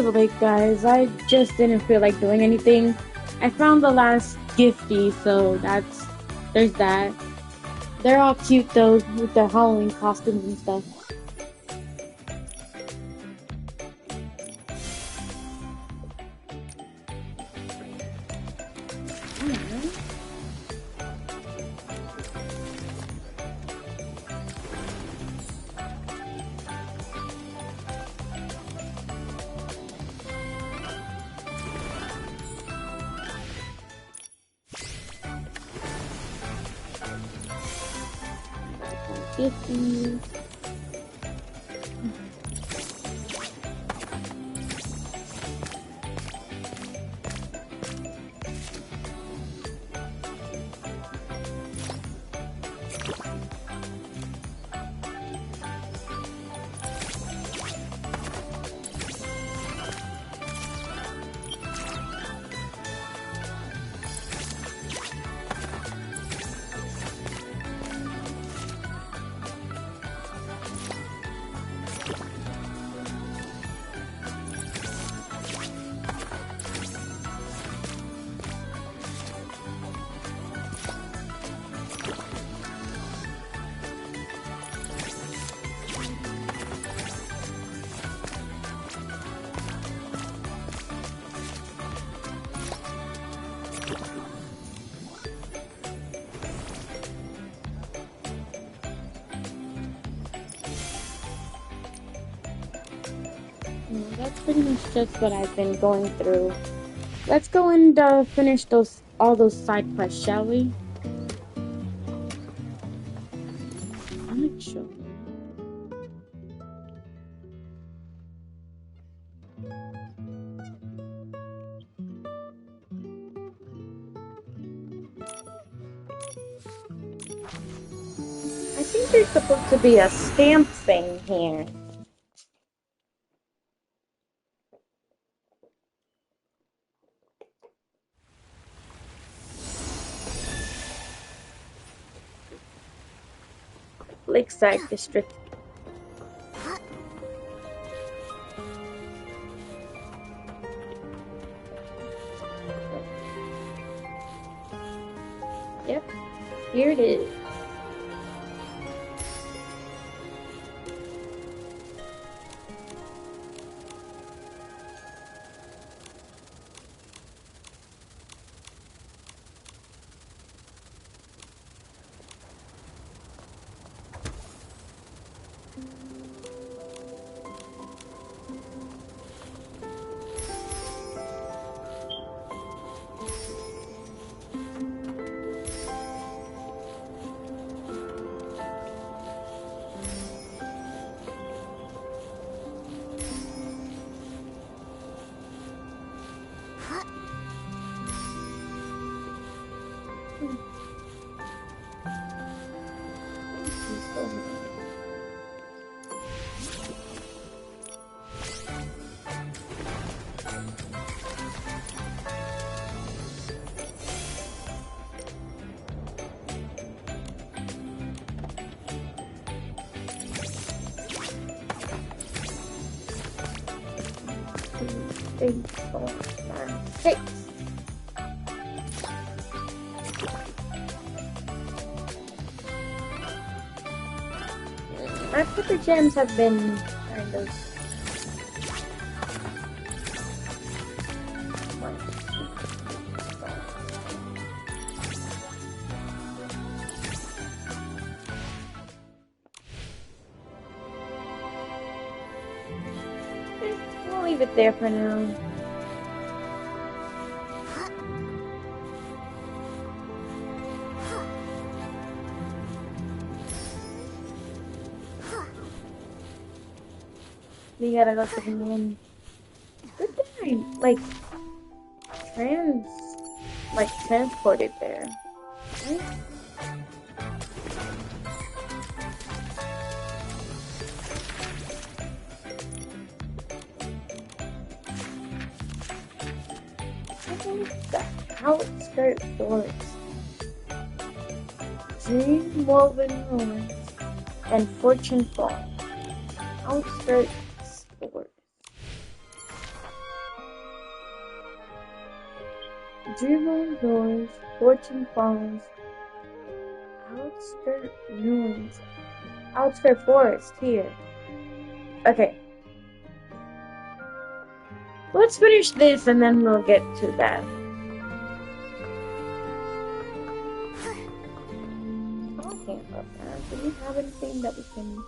was late, guys. I just didn't feel like doing anything. I found the last gifty, so there's that. They're all cute though, with their Halloween costumes and stuff. Gifty. That's pretty much just what I've been going through. Let's go and finish all those side quests, shall we? I'm not sure. I think there's supposed to be a stamp thing here. Lakeside District. Yep, here it is. Three, four, five, six. My pepper gems have been kind of we'll leave it there for now. We gotta go to the end. Good thing I transported there. Right? The outskirt forest, dream woven ruins, and fortune fall. Outskirt forest. Dreamland doors, fortune falls, outskirt ruins, outskirt forest here. Okay. Let's finish this and then we'll get to that. Okay, do we have anything that we can...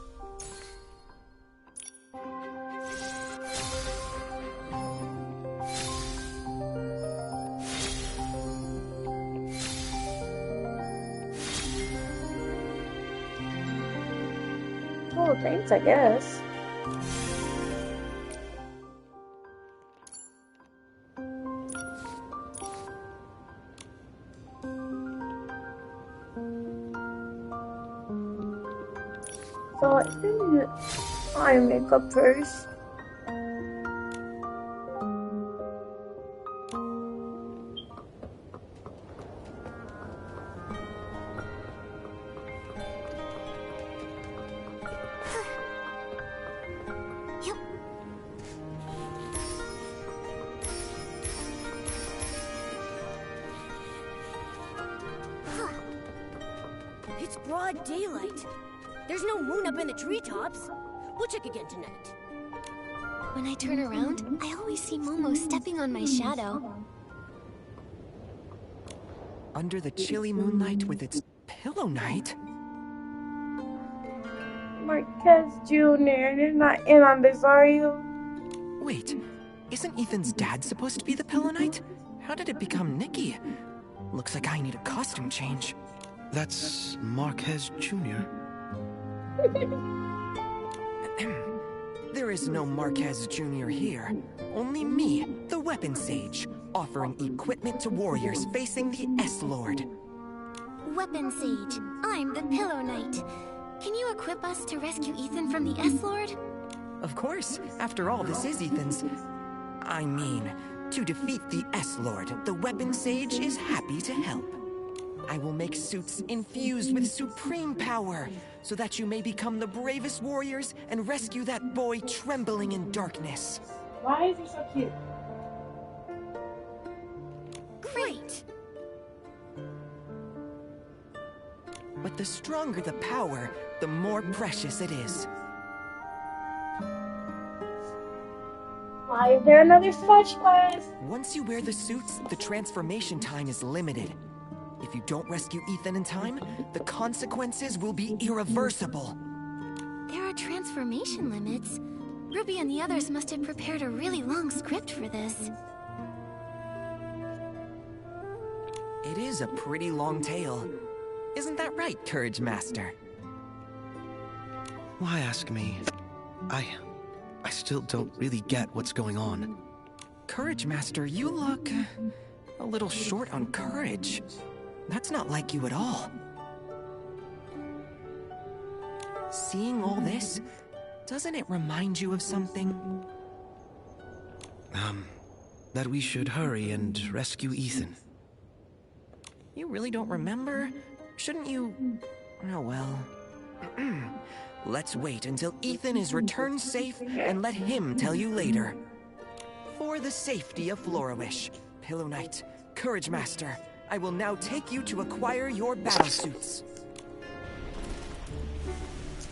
Oh, thanks, I guess. So I think eye makeup first. It's broad daylight. There's no moon up in the treetops. We'll check again tonight. When I turn around, I always see Momo stepping on my shadow. Under the chilly moonlight with its pillow night? Marquez Jr., you're not in on this, are you? Wait, isn't Ethan's dad supposed to be the pillow knight? How did it become Nikki? Looks like I need a costume change. That's Marquez Jr. There is no Marquez Jr. here. Only me, the weapon sage, offering equipment to warriors facing the S-Lord. Weapon Sage, I'm the Pillow Knight. Can you equip us to rescue Ethan from the S-Lord? Of course. After all, this is Ethan's... I mean, to defeat the S-Lord, the weapon sage is happy to help. I will make suits infused with supreme power, so that you may become the bravest warriors and rescue that boy trembling in darkness. Why is he so cute? Great! But the stronger the power, the more precious it is. Why is there another fetch quest? Once you wear the suits, the transformation time is limited. If you don't rescue Ethan in time, the consequences will be irreversible. There are transformation limits. Ruby and the others must have prepared a really long script for this. It is a pretty long tale. Isn't that right, Courage Master? Why ask me? I still don't really get what's going on. Courage Master, you look... a little short on courage. That's not like you at all. Seeing all this, doesn't it remind you of something? That we should hurry and rescue Ethan. You really don't remember? Shouldn't you... Oh well... Let's wait until Ethan is returned safe and let him tell you later. For the safety of Florawish, Pillow Knight, Courage Master, I will now take you to acquire your battle suits.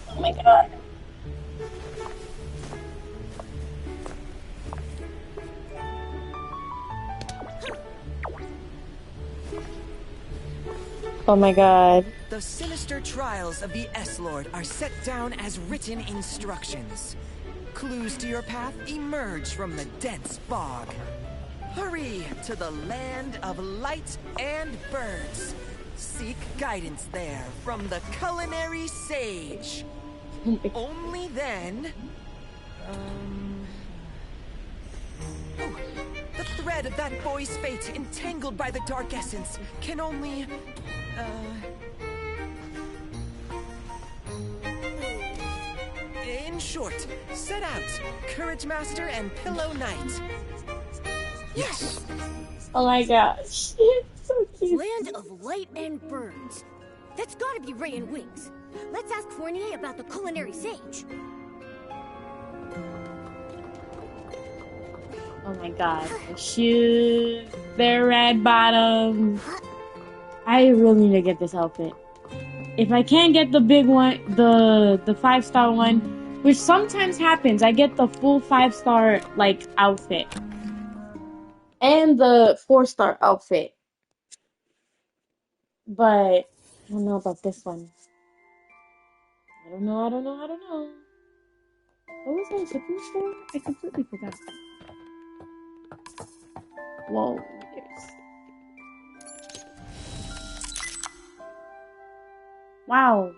Oh my god. Oh my god. The sinister trials of the S-Lord are set down as written instructions. Clues to your path emerge from the dense fog. Hurry to the land of light and birds. Seek guidance there from the culinary sage. Only then... Oh, the thread of that boy's fate entangled by the dark essence can only... In short, set out, Courage Master and Pillow Knight. Yes. Oh my gosh. So cute. Land of light and birds. That's gotta be Ray and Wings. Let's ask Fournier about the culinary sage. Oh my god. The shoes. They're red bottoms. I really need to get this outfit. If I can't get the big one, the 5-star one, which sometimes happens, I get the full 5-star like outfit and the 4-star outfit. But I don't know about this one. I don't know. What was I supposed to? I completely forgot. Whoa, there's... Wow.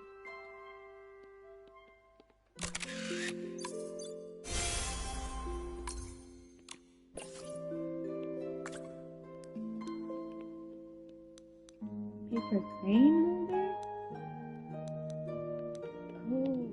Paper crane holder? Oh.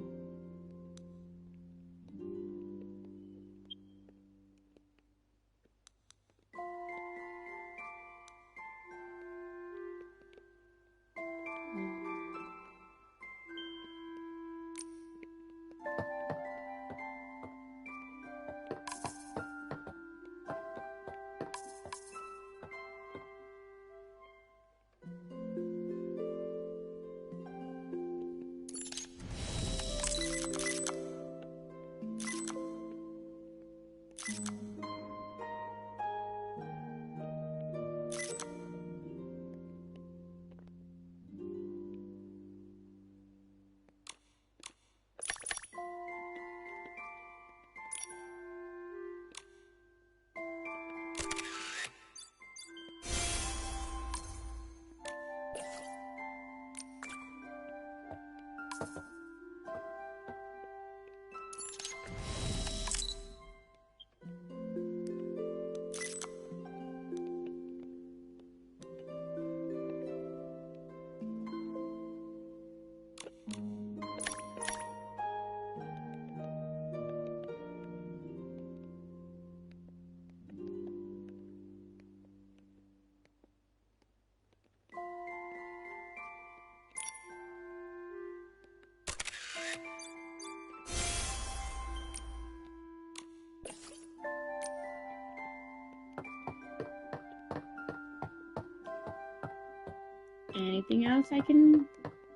Anything else I can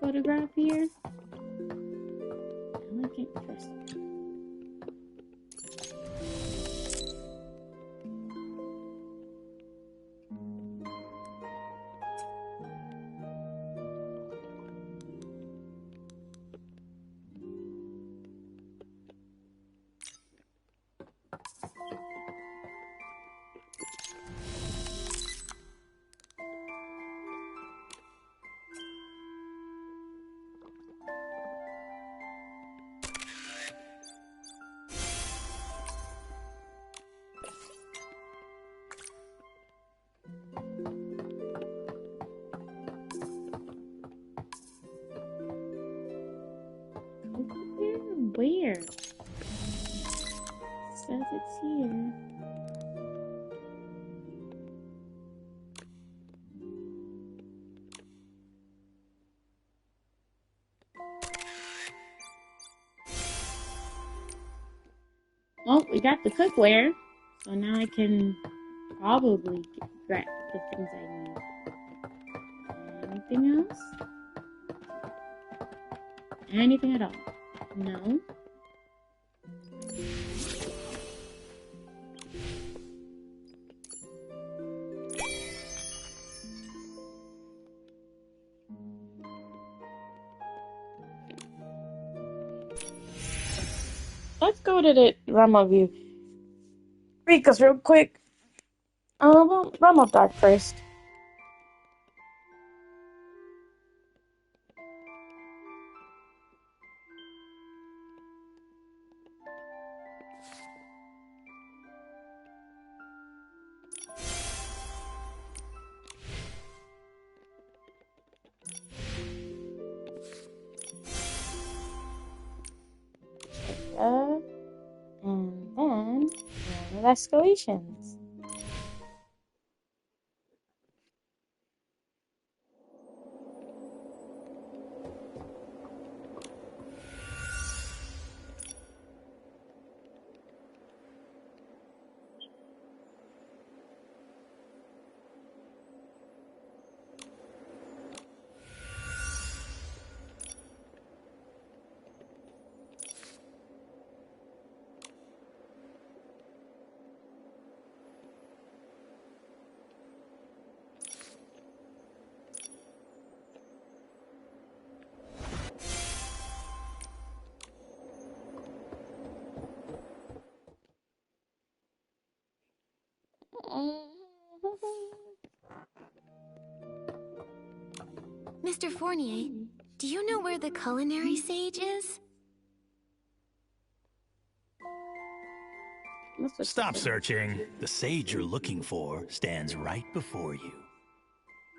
photograph here? Elegant crystal. Where? It says it's here. Well, we got the cookware, so now I can probably get the things I need. Anything else? Anything at all? No. Let's go to the realm of you. Because real quick. Well, realm of dark first. And then the escalations. Mr. Fournier, do you know where the culinary sage is? Stop searching. The sage you're looking for stands right before you.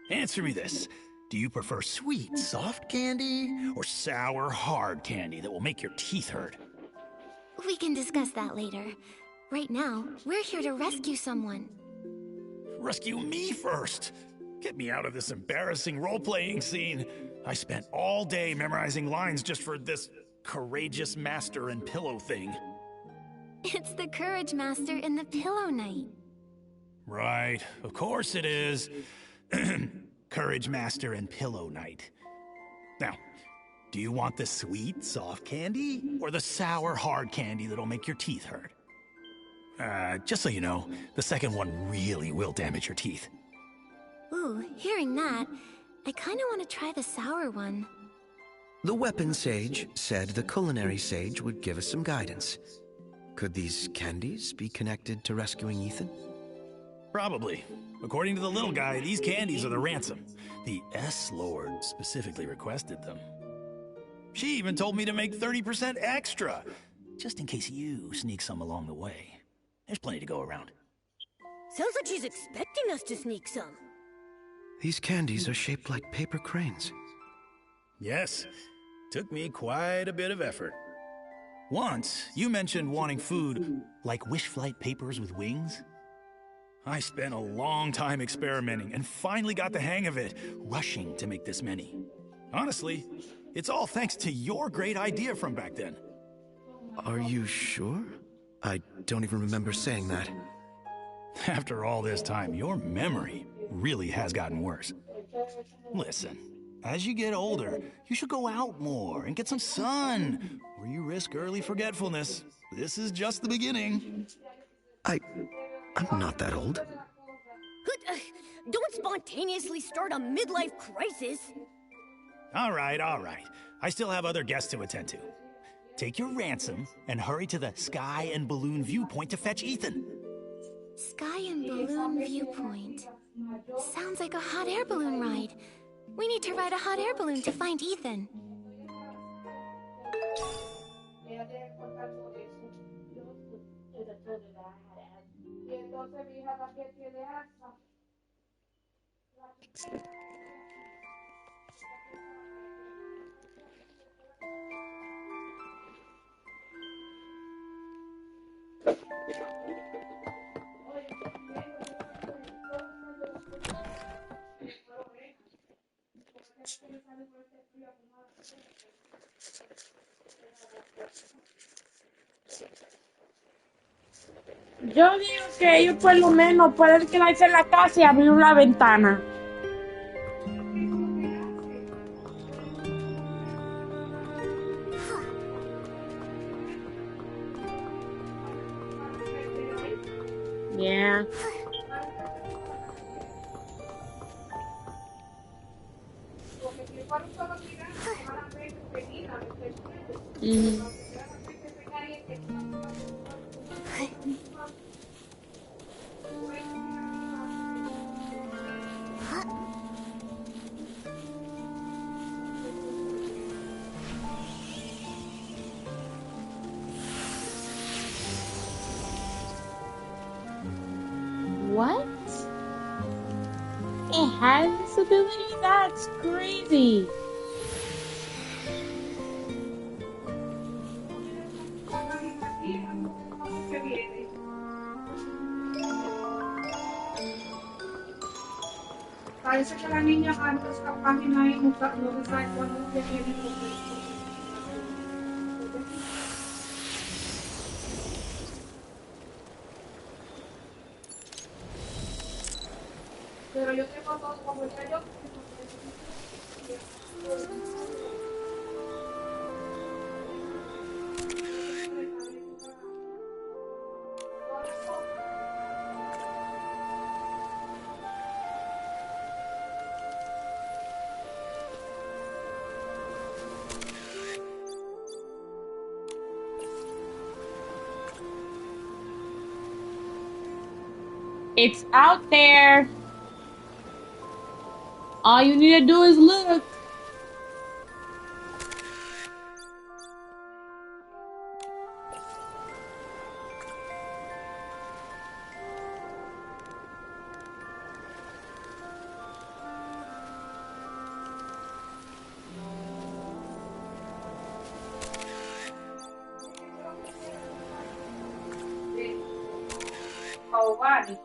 Answer me this. Do you prefer sweet, soft candy, or sour, hard candy that will make your teeth hurt? We can discuss that later. Right now, we're here to rescue someone. Rescue me first! Get me out of this embarrassing role-playing scene. I spent all day memorizing lines just for this courageous master and pillow thing. It's the Courage Master and the Pillow Knight. Right, of course it is. Courage Master and Pillow Knight. Now, do you want the sweet, soft candy, or the sour, hard candy that'll make your teeth hurt? Just so you know, the second one really will damage your teeth. Ooh, hearing that, I kinda wanna try the sour one. The weapon sage said the culinary sage would give us some guidance. Could these candies be connected to rescuing Ethan? Probably. According to the little guy, these candies are the ransom. The S-Lord specifically requested them. She even told me to make 30% extra, just in case you sneak some along the way. There's plenty to go around. Sounds like she's expecting us to sneak some. These candies are shaped like paper cranes. Yes, took me quite a bit of effort. Once, you mentioned wanting food like wish flight papers with wings. I spent a long time experimenting and finally got the hang of it, rushing to make this many. Honestly, it's all thanks to your great idea from back then. Are you sure? I don't even remember saying that. After all this time, your memory really has gotten worse. Listen, as you get older, you should go out more and get some sun, or you risk early forgetfulness. This is just the beginning. I'm not that old. Don't spontaneously start a midlife crisis. All right. I still have other guests to attend to. Take your ransom and hurry to the Sky and Balloon Viewpoint to fetch Ethan. Sky and Balloon Viewpoint. Sounds like a hot air balloon ride. We need to ride a hot air balloon to find Ethan. Yo digo que ellos por lo menos pueden quedarse en la casa y abrir una ventana. Yeah. Mm-hmm. What? It has this ability? That's crazy. Parece que la niña antes la página ahí no sabe cuándo tiene contexto. Pero yo tengo todo como ya yo. It's out there. All you need to do is look. Oh, what?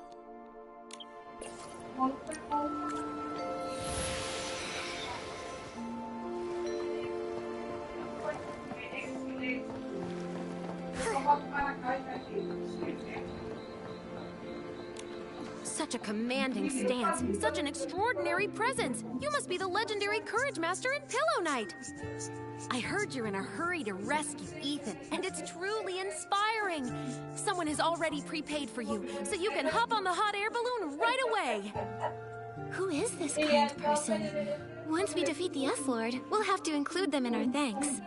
Such a commanding stance, such an extraordinary presence. You must be the legendary Courage Master and Pillow Knight. I heard you're in a hurry to rescue Ethan, and it's truly inspiring. Someone has already prepaid for you, so you can hop on the hot air balloon right away. Who is this kind person? Once we defeat the S-Lord, we'll have to include them in our thanks.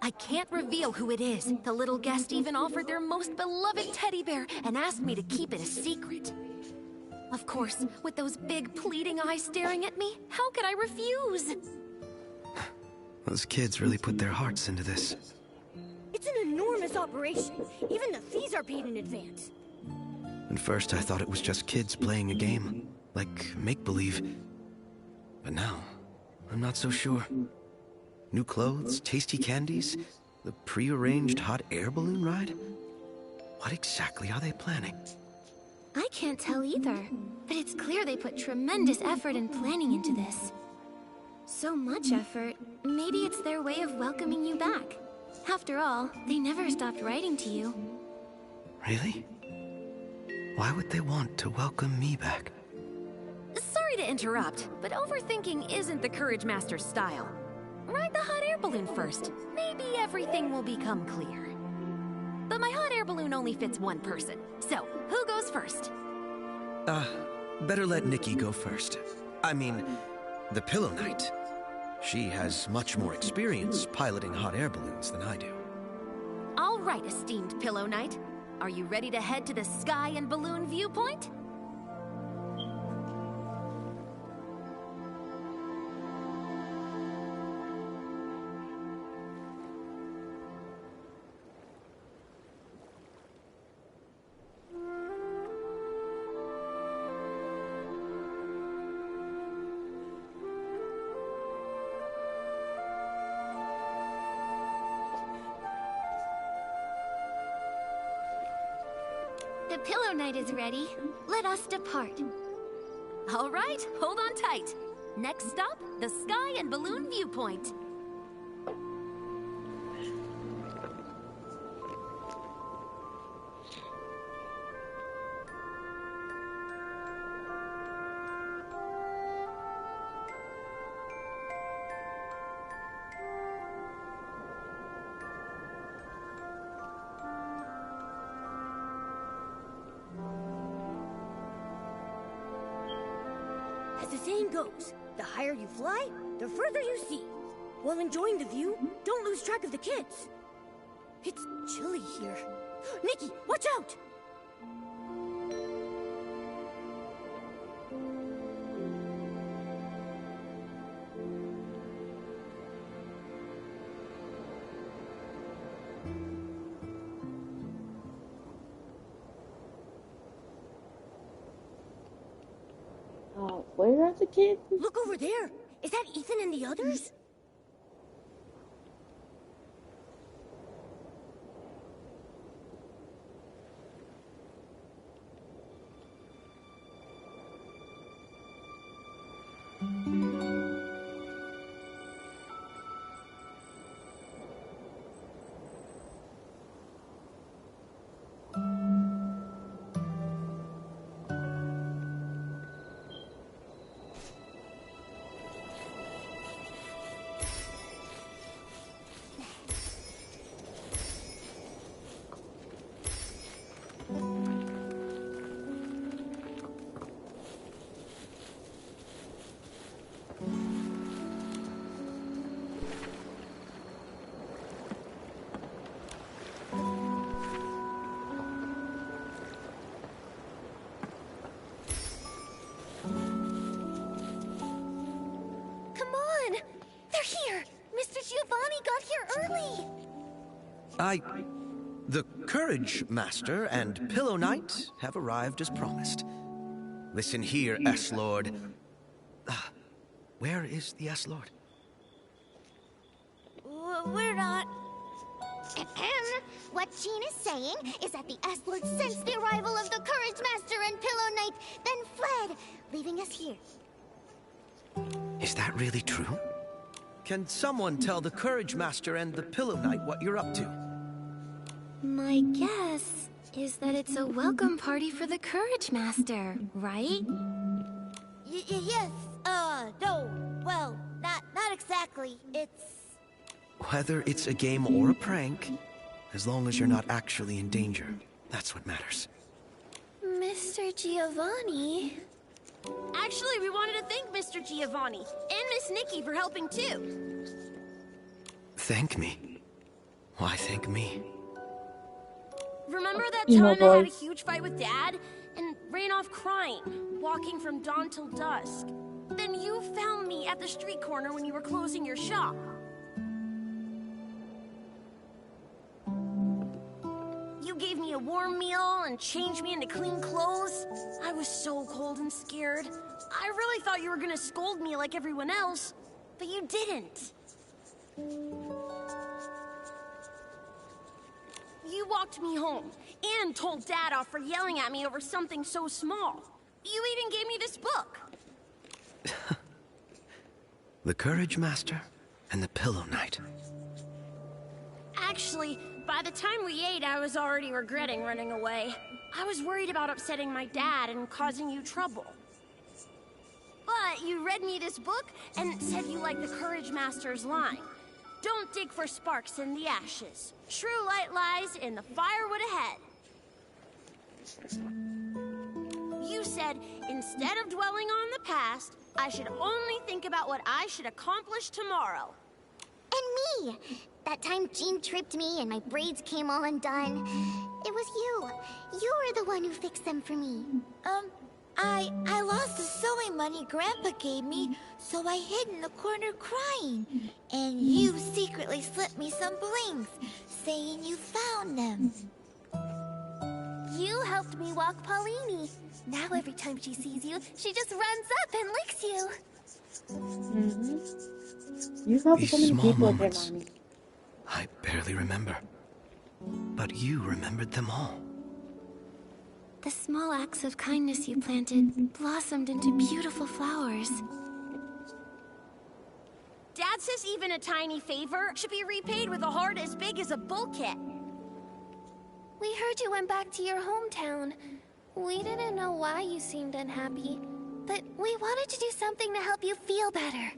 I can't reveal who it is. The little guest even offered their most beloved teddy bear and asked me to keep it a secret. Of course, with those big pleading eyes staring at me, how could I refuse? Those kids really put their hearts into this. It's an enormous operation. Even the fees are paid in advance. At first I thought it was just kids playing a game, like make-believe. But now, I'm not so sure. New clothes, tasty candies, the pre-arranged hot air balloon ride? What exactly are they planning? I can't tell either, but it's clear they put tremendous effort and planning into this. So much effort, maybe it's their way of welcoming you back. After all, they never stopped writing to you. Really? Why would they want to welcome me back? Sorry to interrupt, but overthinking isn't the Courage Master's style. Ride the hot air balloon first. Maybe everything will become clear. But my hot air balloon only fits one person. So, who goes first? Better let Nikki go first. I mean, the Pillow Knight. She has much more experience piloting hot air balloons than I do. All right, esteemed Pillow Knight. Are you ready to head to the Sky and Balloon viewpoint? The Pillow Knight is ready. Let us depart. All right, hold on tight. Next stop, the Sky and Balloon viewpoint. As the saying goes, the higher you fly, the further you see. While enjoying the view, don't lose track of the kids. It's chilly here. Nikki, watch out! Where are the kids? Look over there. Is that Ethan and the others? Giovanni got here early! The Courage Master and Pillow Knight have arrived as promised. Listen here, S-Lord. Where is the S-Lord? We're not... What Jean is saying is that the S-Lord sensed the arrival of the Courage Master and Pillow Knight, then fled, leaving us here. Is that really true? Can someone tell the Courage Master and the Pillow Knight what you're up to? My guess is that it's a welcome party for the Courage Master, right? Yes, no, well, not exactly. It's... Whether it's a game or a prank, as long as you're not actually in danger, that's what matters. Mr. Giovanni... Actually, we wanted to thank Mr. Giovanni and Miss Nikki for helping too. Thank me? Why thank me? Remember that Emo time I had a boys. huge fight with Dad and ran off crying, walking from dawn till dusk? Then you found me at the street corner when you were closing your shop. You gave me a warm meal and changed me into clean clothes. I was so cold and scared. I really thought you were gonna scold me like everyone else, but you didn't. You walked me home and told Dad off for yelling at me over something so small. You even gave me this book. The Courage Master and the Pillow Knight. Actually, by the time we ate, I was already regretting running away. I was worried about upsetting my dad and causing you trouble. But you read me this book and said you liked the Courage Master's line. Don't dig for sparks in the ashes. True light lies in the firewood ahead. You said, instead of dwelling on the past, I should only think about what I should accomplish tomorrow. And me! That time Jean tripped me and my braids came all undone. It was you. You were the one who fixed them for me. I lost the sewing money Grandpa gave me, so I hid in the corner crying. And you secretly slipped me some blings, saying you found them. You helped me walk Paulini. Now every time she sees you, she just runs up and licks you. You've helped These so many small people with moments. their mommy. I barely remember. But you remembered them all. The small acts of kindness you planted blossomed into beautiful flowers. Dad says even a tiny favor should be repaid with a heart as big as a bulkhead. We heard you went back to your hometown. We didn't know why you seemed unhappy, but we wanted to do something to help you feel better.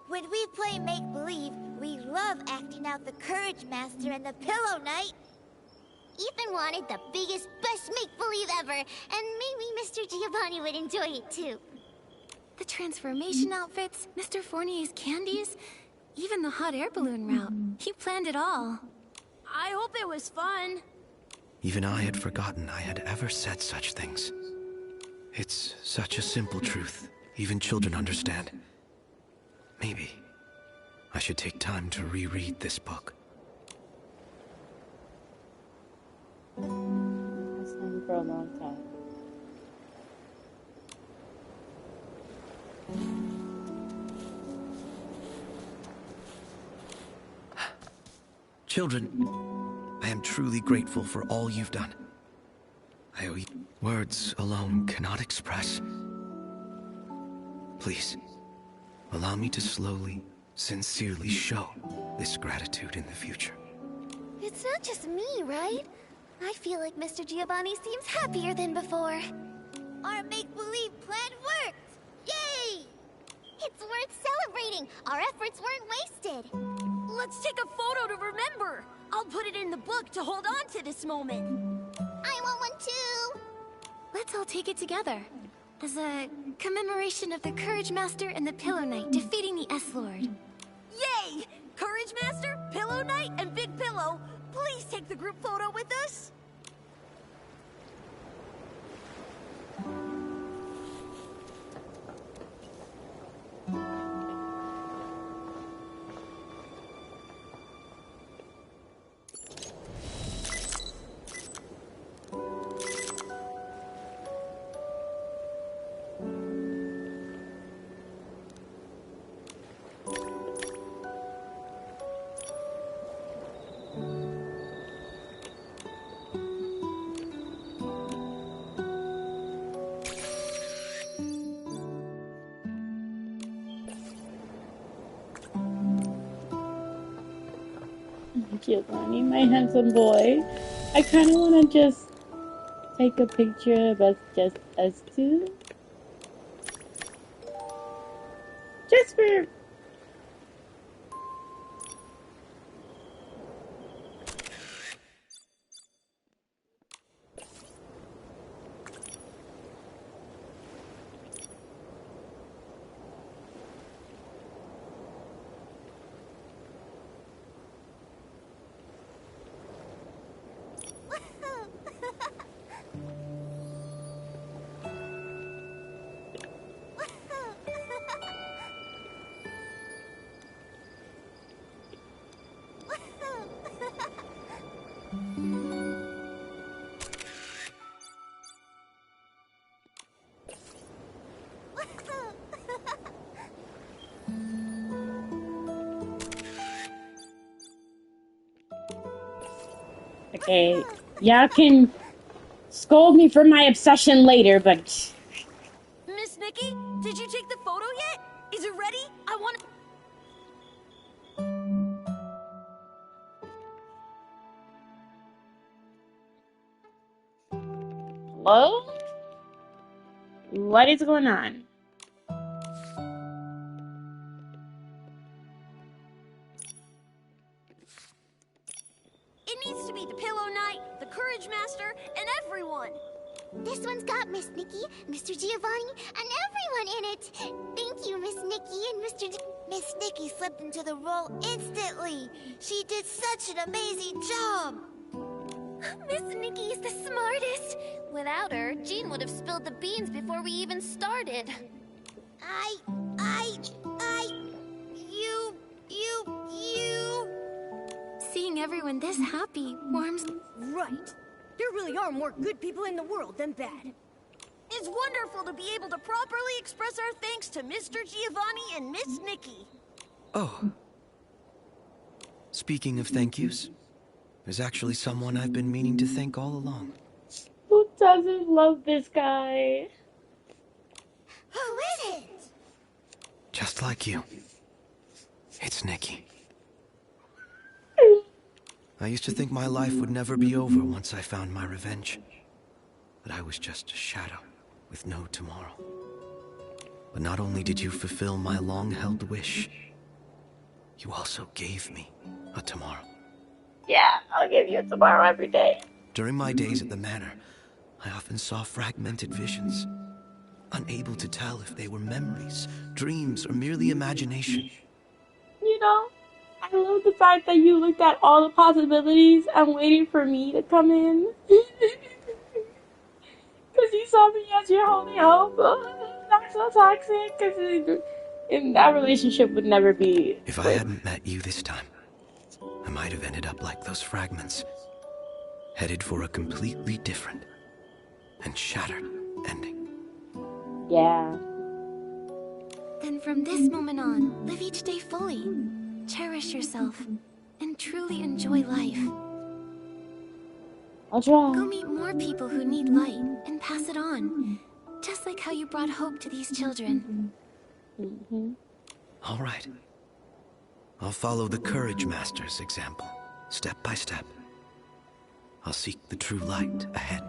When we play make-believe, we love acting out the Courage Master and the Pillow Knight. Ethan wanted the biggest, best make-believe ever, and maybe Mr. Giovanni would enjoy it too. The transformation outfits, Mr. Fournier's candies, even the hot air balloon route. He planned it all. I hope it was fun. Even I had forgotten I had ever said such things. It's such a simple truth, even children understand. Maybe I should take time to reread this book. That's been for a long time. Children, I am truly grateful for all you've done. I owe you. Words alone cannot express. Please, allow me to slowly, sincerely show this gratitude in the future. It's not just me, right? I feel like Mr. Giovanni seems happier than before. Our make-believe plan worked! Yay! It's worth celebrating! Our efforts weren't wasted! Let's take a photo to remember. I'll put it in the book to hold on to this moment. I want one too! Let's all take it together. As a commemoration of the Courage Master and the Pillow Knight defeating the S-Lord. Yay! Courage Master, Pillow Knight, and Big Pillow, please take the group photo with us. Giovanni, my handsome boy. I kind of want to just take a picture of us, just us two. Just for... Okay, y'all can scold me for my obsession later, but... Miss Nikki, did you take the photo yet? Is it ready? I want to... Hello? What is going on? It needs to be the Pillow Knight, the Courage Master, and everyone. This one's got Miss Nikki, Mr. Giovanni, and everyone in it. Thank you, Miss Nikki and Mr. Miss Nikki slipped into the role instantly. She did such an amazing job. Miss Nikki is the smartest. Without her, Jean would have spilled the beans before we even started. You. Seeing everyone this happy warms... Right. There really are more good people in the world than bad. It's wonderful to be able to properly express our thanks to Mr. Giovanni and Miss Nikki. Oh. Speaking of thank yous, there's actually someone I've been meaning to thank all along. Who doesn't love this guy? Who is it? Just like you. It's Nikki. I used to think my life would never be over once I found my revenge. That I was just a shadow with no tomorrow. But not only did you fulfill my long-held wish, you also gave me a tomorrow. Yeah, I'll give you a tomorrow every day. During my days at the manor, I often saw fragmented visions, unable to tell if they were memories, dreams, or merely imagination. You know, I love the fact that you looked at all the possibilities and waited for me to come in. Because you saw me as your only hope. That's so toxic, because in that relationship would never be... If I hadn't met you this time, I might have ended up like those fragments, headed for a completely different and shattered ending. Yeah. Then from this moment on, live each day fully. Cherish yourself, and truly enjoy life. I'll try. Go meet more people who need light, and pass it on. Just like how you brought hope to these children. Mm-hmm. All right. I'll follow the Courage Master's example, step by step. I'll seek the true light ahead.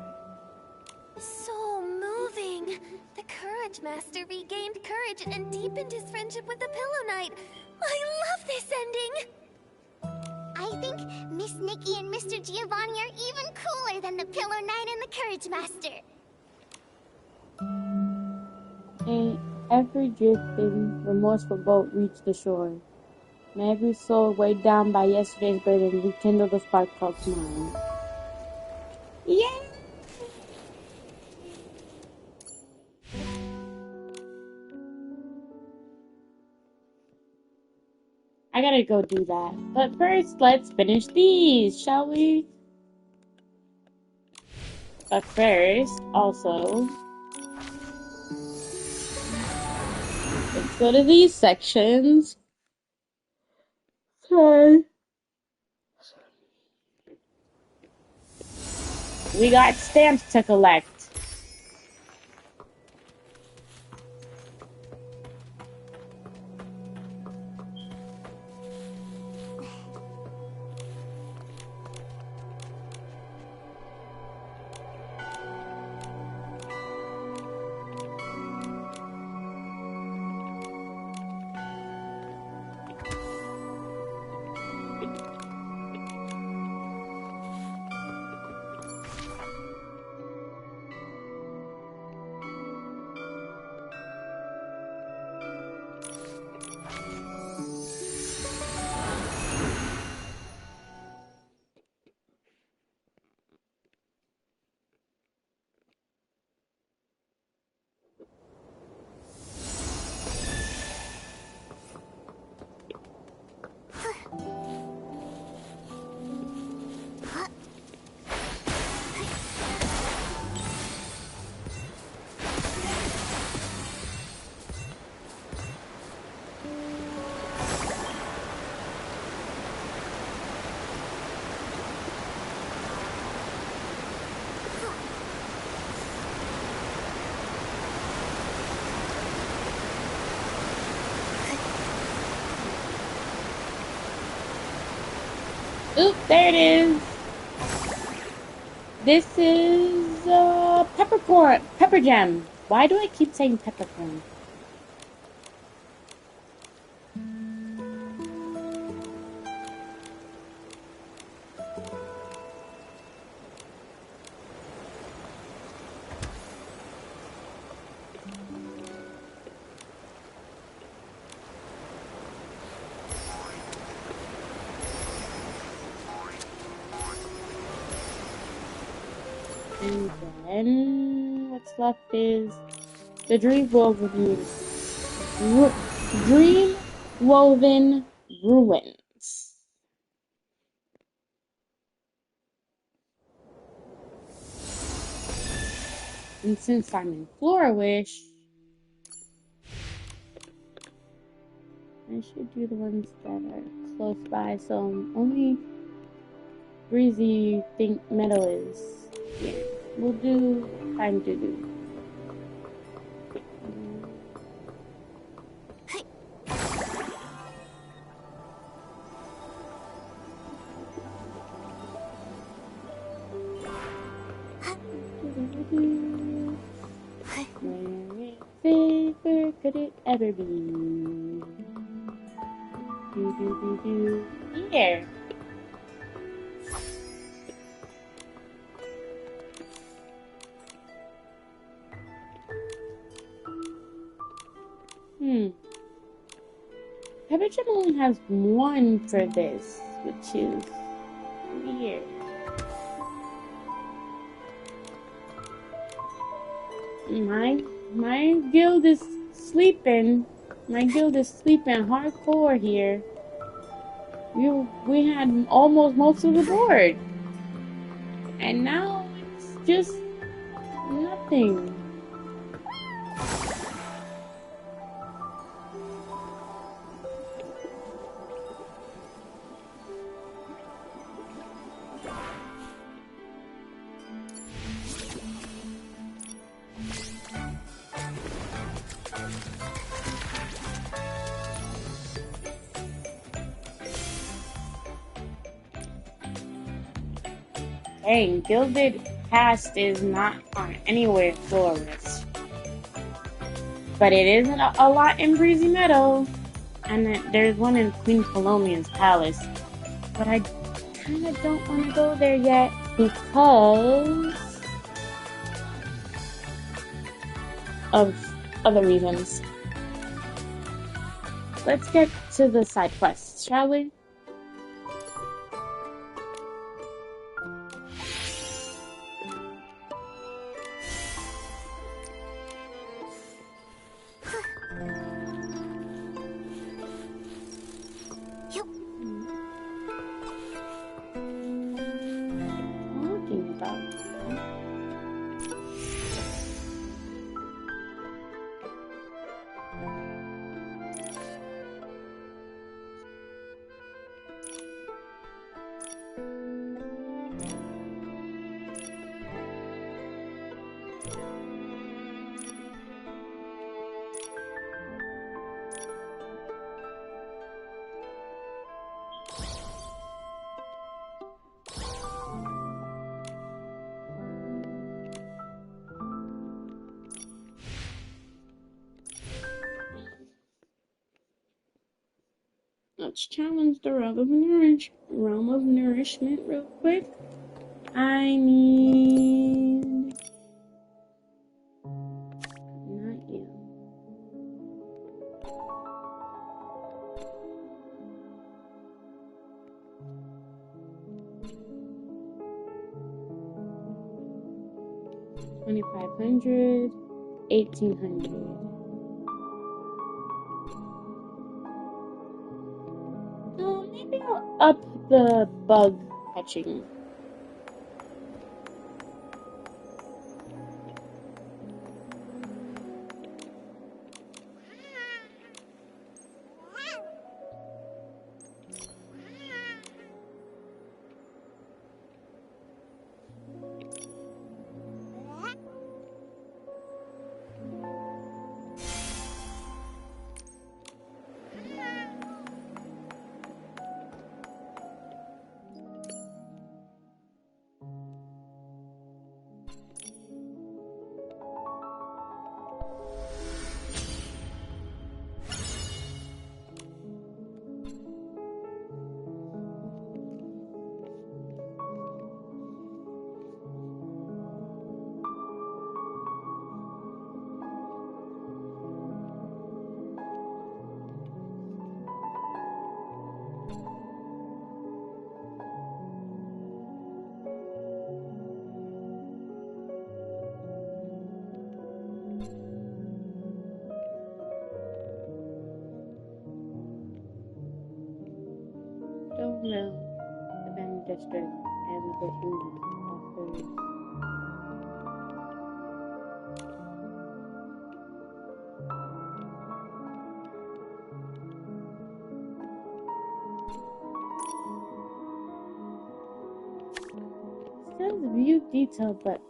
So moving. The Courage Master regained courage and deepened his friendship with the Pillow Knight. I love this ending! I think Miss Nikki and Mr. Giovanni are even cooler than the Pillow Knight and the Courage Master. And every drifting, remorseful boat reached the shore. May every soul weighed down by yesterday's burden rekindle the spark called tomorrow. Yeah! I gotta go do that. But first, let's finish these, shall we? But first, also, let's go to these sections. Okay. We got stamps to collect. Oop, there it is. This is peppercorn, pepper gem. Why do I keep saying peppercorn? And then what's left is the dream woven ruins. And since I'm in Flourish, I should do the ones that are close by. So only Breezy think Meadow is here. We'll do time to do. Where could it ever be? Here. Pepperchip only has one for this, which is weird. My guild is sleeping. My guild is sleeping hardcore here. We had almost most of the board. And now it's just nothing. Dang, Gilded Past is not on anywhere Flourish. But it is a lot in Breezy Meadow. And there's one in Queen Colomia's Palace. But I kind of don't want to go there yet because of other reasons. Let's get to the side quests, shall we? Let's challenge the realm of nourishment real quick. I need... not you. $2,500, $1,800. Maybe I'll up the bug catching. Well, the family district and the perfume offers. Says view detail, but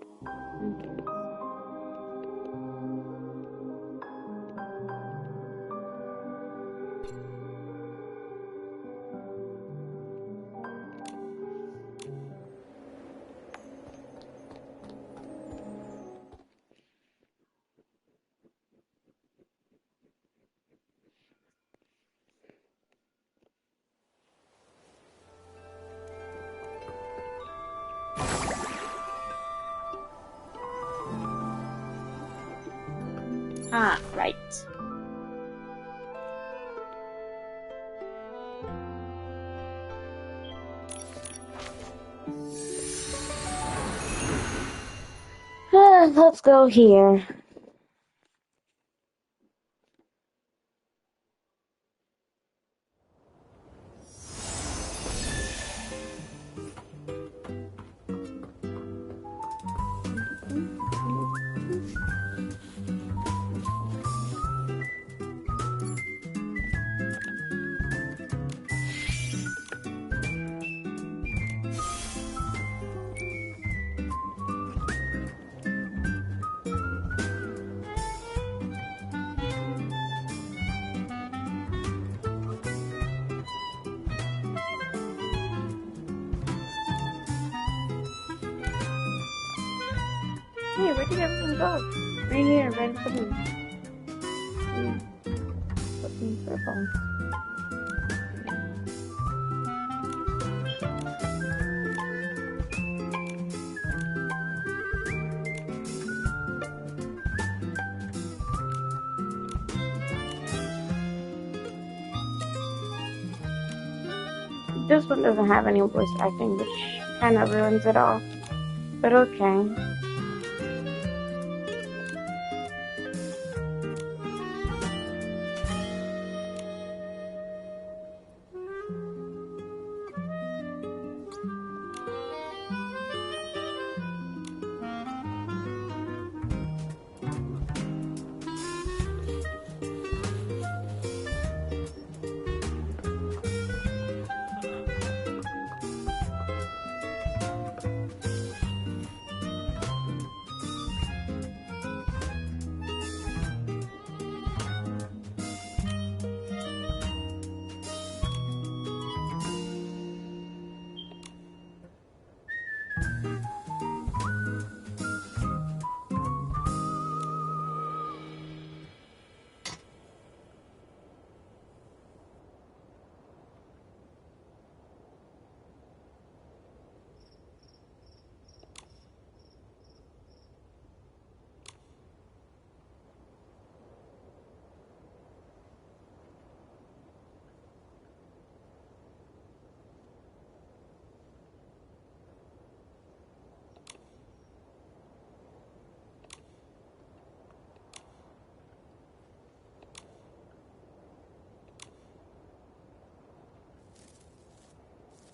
right. Let's go here. Hey, where did everyone go? Right here, right in front of me. Something purple. This one doesn't have any voice acting, which kind of ruins it all. But okay.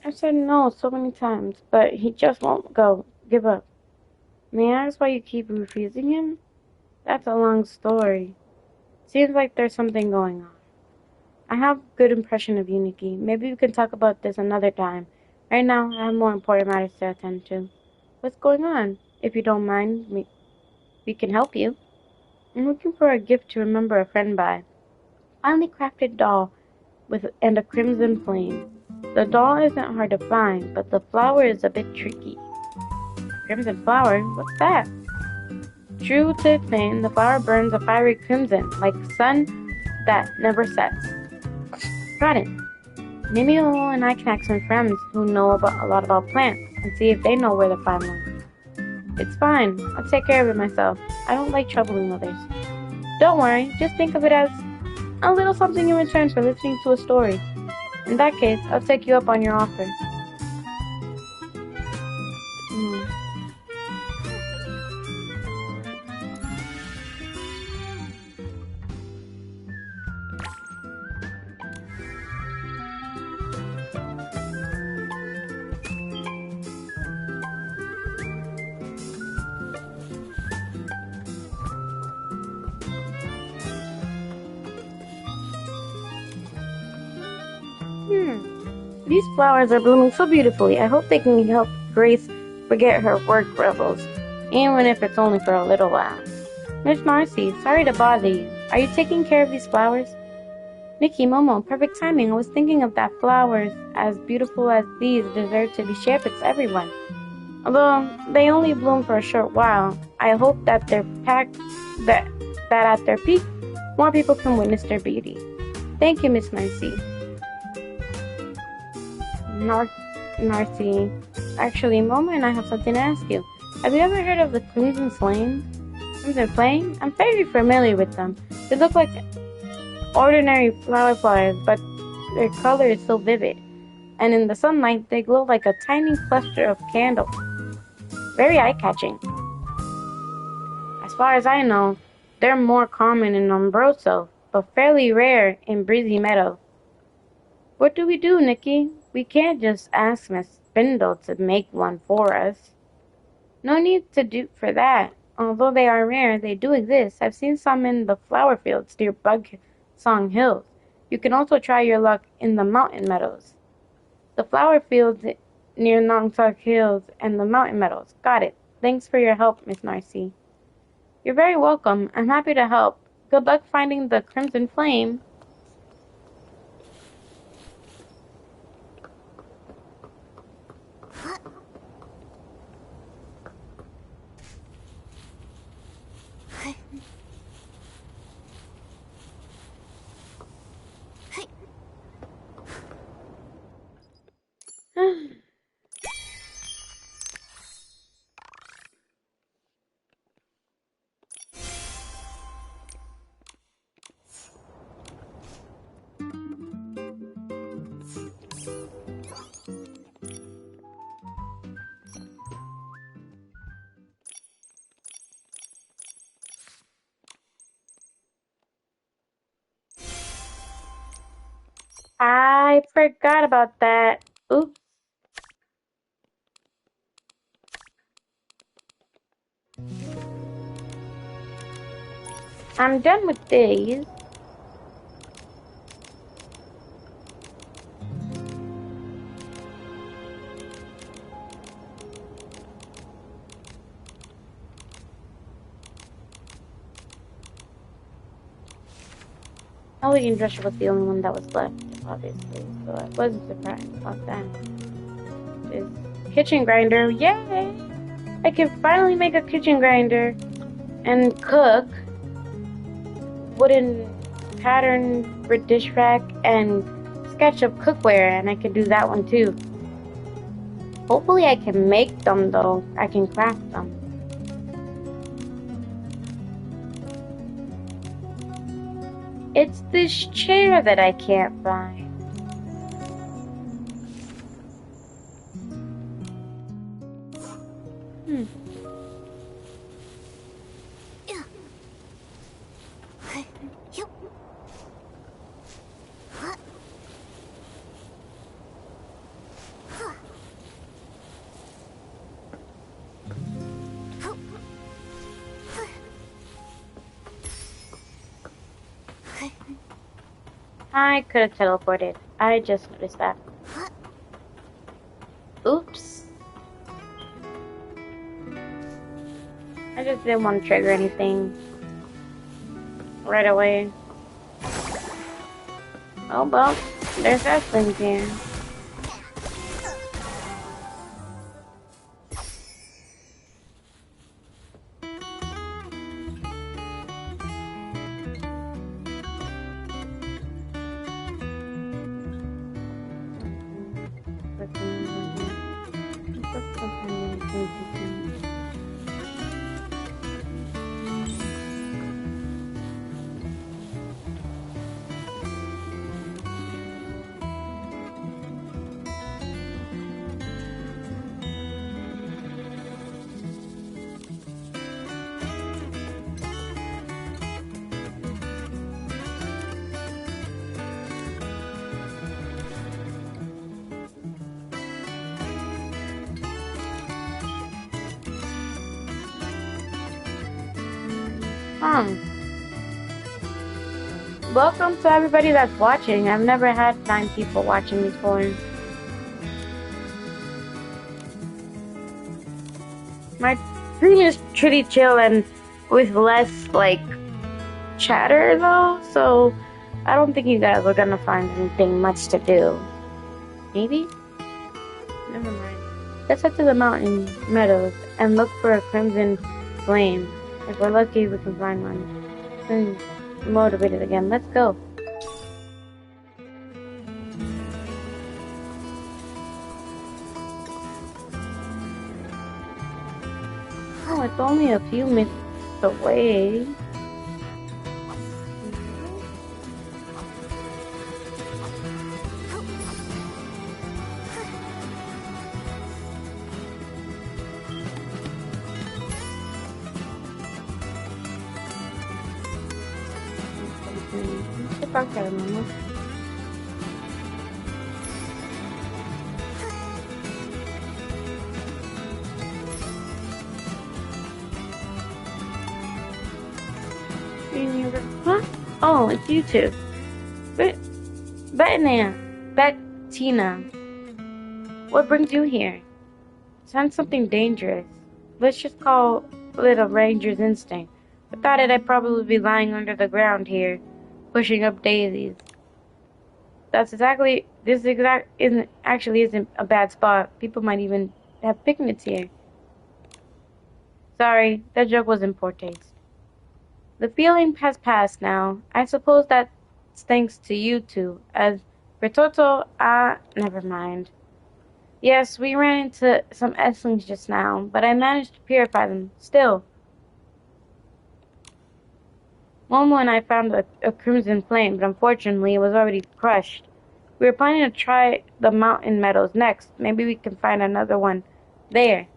I said no so many times, but he just won't go. Give up. May I ask why you keep refusing him? That's a long story. Seems like there's something going on. I have a good impression of you, Nikki. Maybe we can talk about this another time. Right now, I have more important matters to attend to. What's going on? If you don't mind, we can help you. I'm looking for a gift to remember a friend by. Finely crafted doll and a crimson flame. The doll isn't hard to find, but the flower is a bit tricky. Crimson flower? What's that? True to its name, the flower burns a fiery crimson, like the sun that never sets. Got it. Maybe Lolo and I can ask some friends who know a lot about plants and see if they know where to find one. It's fine. I'll take care of it myself. I don't like troubling others. Don't worry. Just think of it as a little something in return for listening to a story. In that case, I'll take you up on your offer. These flowers are blooming so beautifully. I hope they can help Grace forget her work troubles, even if it's only for a little while. Miss Marcy, sorry to bother you. Are you taking care of these flowers? Nikki, Momo, perfect timing. I was thinking of that flowers as beautiful as these deserve to be shared with everyone. Although they only bloom for a short while, I hope that that at their peak, more people can witness their beauty. Thank you, Miss Marcy. Marcy. Actually, Momo and I have something to ask you. Have you ever heard of the Crimson Flame? Crimson Flame? I'm very familiar with them. They look like ordinary flowers, but their color is so vivid. And in the sunlight, they glow like a tiny cluster of candles. Very eye-catching. As far as I know, they're more common in Umbroso, but fairly rare in Breezy Meadow. What do we do, Nikki? We can't just ask Miss Spindle to make one for us. No need to do for that. Although they are rare, they do exist. I've seen some in the flower fields near Bugsong Hills. You can also try your luck in the mountain meadows. The flower fields near Nongsuk Hills and the mountain meadows. Got it. Thanks for your help, Miss Marcy. You're very welcome. I'm happy to help. Good luck finding the Crimson Flame. I forgot about that. Oops. I'm done with these. Elegant Dresser was the only one that was left, obviously, so I wasn't surprised about that. Is kitchen grinder, yay! I can finally make a kitchen grinder and cook wooden pattern for dish rack and SketchUp cookware, and I can do that one too. Hopefully I can make them though. I can craft them. It's this chair that I can't find. I could have teleported. I just noticed that. Oops. I just didn't want to trigger anything right away. Oh well, there's that thing here. Welcome to everybody that's watching. I've never had 9 people watching before. My stream is pretty chill and with less, like, chatter, though, so I don't think you guys are gonna find anything much to do. Maybe? Never mind. Let's head to the mountain meadows and look for a crimson flame. If we're lucky, we can find one. Then motivated again. Let's go. Oh, it's only a few minutes away. Okay, Mama. Huh? Oh, it's you two. Bettina. What brings you here? Sounds something dangerous. Let's just call it a ranger's instinct. Without it, I'd probably be lying under the ground here, pushing up daisies. This isn't a bad spot. People might even have picnics here. Sorry, that joke was in poor taste. The feeling has passed now. I suppose that's thanks to you two. As for Toto, never mind. Yes, we ran into some Esslings just now, but I managed to purify them. Still. Momo and I found a crimson flame, but unfortunately it was already crushed. We were planning to try the mountain meadows next. Maybe we can find another one there.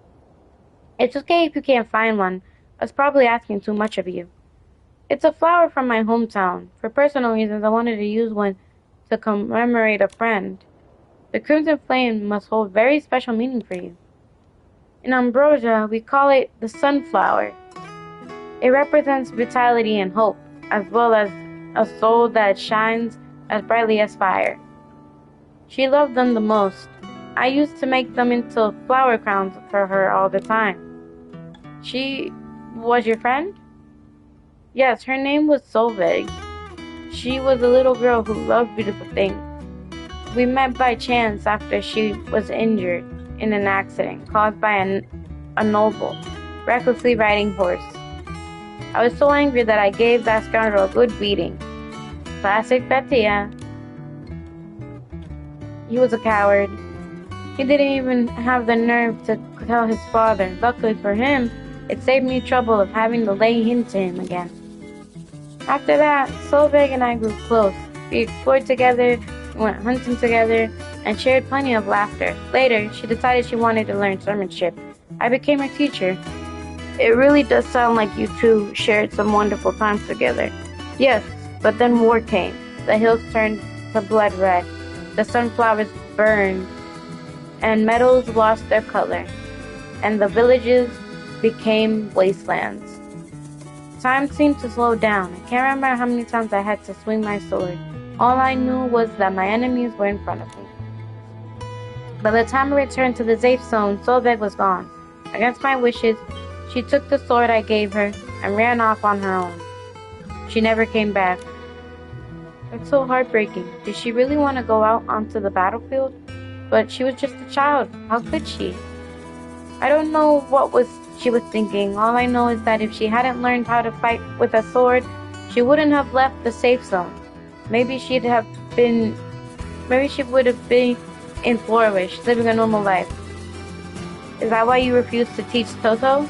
It's okay if you can't find one. I was probably asking too much of you. It's a flower from my hometown. For personal reasons, I wanted to use one to commemorate a friend. The crimson flame must hold very special meaning for you. In Ambrosia, we call it the sunflower. It represents vitality and hope, as well as a soul that shines as brightly as fire. She loved them the most. I used to make them into flower crowns for her all the time. She was your friend? Yes, her name was Solveig. She was a little girl who loved beautiful things. We met by chance after she was injured in an accident caused by a noble, recklessly riding horse. I was so angry that I gave that scoundrel a good beating. Classic Bettia. He was a coward. He didn't even have the nerve to tell his father. Luckily for him, it saved me trouble of having to lay into him again. After that, Solveig and I grew close. We explored together, went hunting together, and shared plenty of laughter. Later, she decided she wanted to learn swordsmanship. I became her teacher. It really does sound like you two shared some wonderful times together. Yes, but then war came. The hills turned to blood red. The sunflowers burned, and meadows lost their color, and the villages became wastelands. Time seemed to slow down. I can't remember how many times I had to swing my sword. All I knew was that my enemies were in front of me. By the time I returned to the safe zone, Solveig was gone. Against my wishes, she took the sword I gave her and ran off on her own. She never came back. It's so heartbreaking. Did she really want to go out onto the battlefield? But she was just a child. How could she? I don't know what she was thinking. All I know is that if she hadn't learned how to fight with a sword, she wouldn't have left the safe zone. Maybe she would have been in Flourish, living a normal life. Is that why you refuse to teach Toto?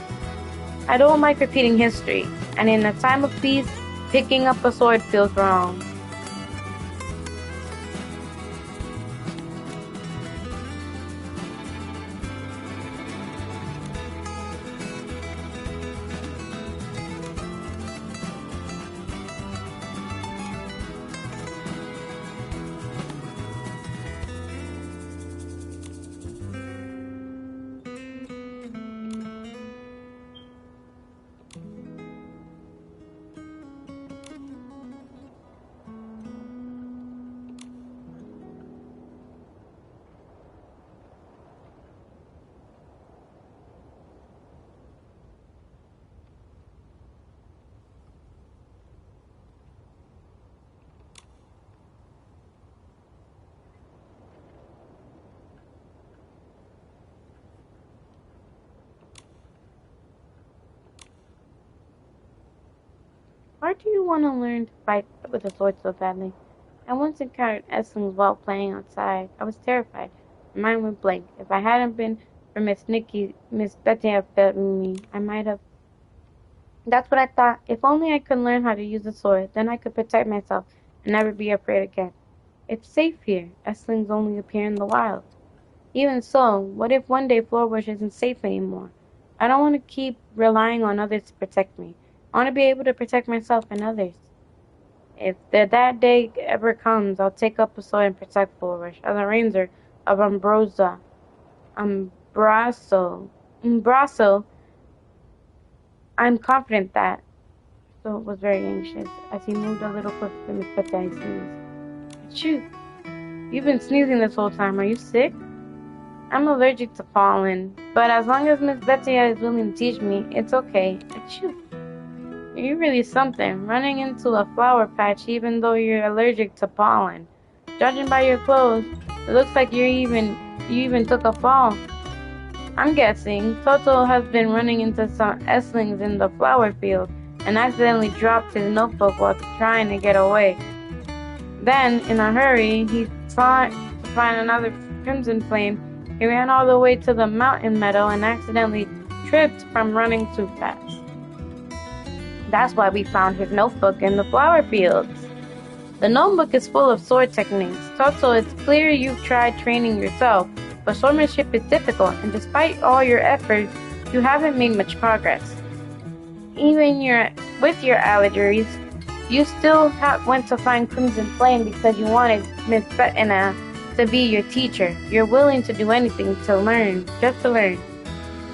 I don't like repeating history, and in a time of peace, picking up a sword feels wrong. do you want to learn to fight with a sword so badly? I once encountered Esslings while playing outside. I was terrified. My mind went blank. If I hadn't been for Miss Betty had fed me, I might have. That's what I thought. If only I could learn how to use a sword, then I could protect myself and never be afraid again. It's safe here. Esslings only appear in the wild. Even so, what if one day Floorbush isn't safe anymore? I don't want to keep relying on others to protect me. I want to be able to protect myself and others. If that day ever comes, I'll take up a sword and protect Flourish as a ranger of Umbraso. I'm confident that. So was very anxious as he moved a little closer to Miss Peta and sneezed. Achoo! You've been sneezing this whole time. Are you sick? I'm allergic to pollen, but as long as Miss Betsy is willing to teach me, it's okay. Achoo! You're really something, running into a flower patch even though you're allergic to pollen. Judging by your clothes, it looks like you even took a fall. I'm guessing Toto has been running into some Esslings in the flower field and accidentally dropped his notebook while trying to get away. Then, in a hurry, he sought to find another crimson flame. He ran all the way to the mountain meadow and accidentally tripped from running too fast. That's why we found his notebook in the flower fields. The notebook is full of sword techniques. Toto, it's clear you've tried training yourself, but swordsmanship is difficult, and despite all your efforts, you haven't made much progress. Even with your allergies, you still went to find Crimson Flame because you wanted Miss Bettina to be your teacher. You're willing to do anything to learn, just to learn.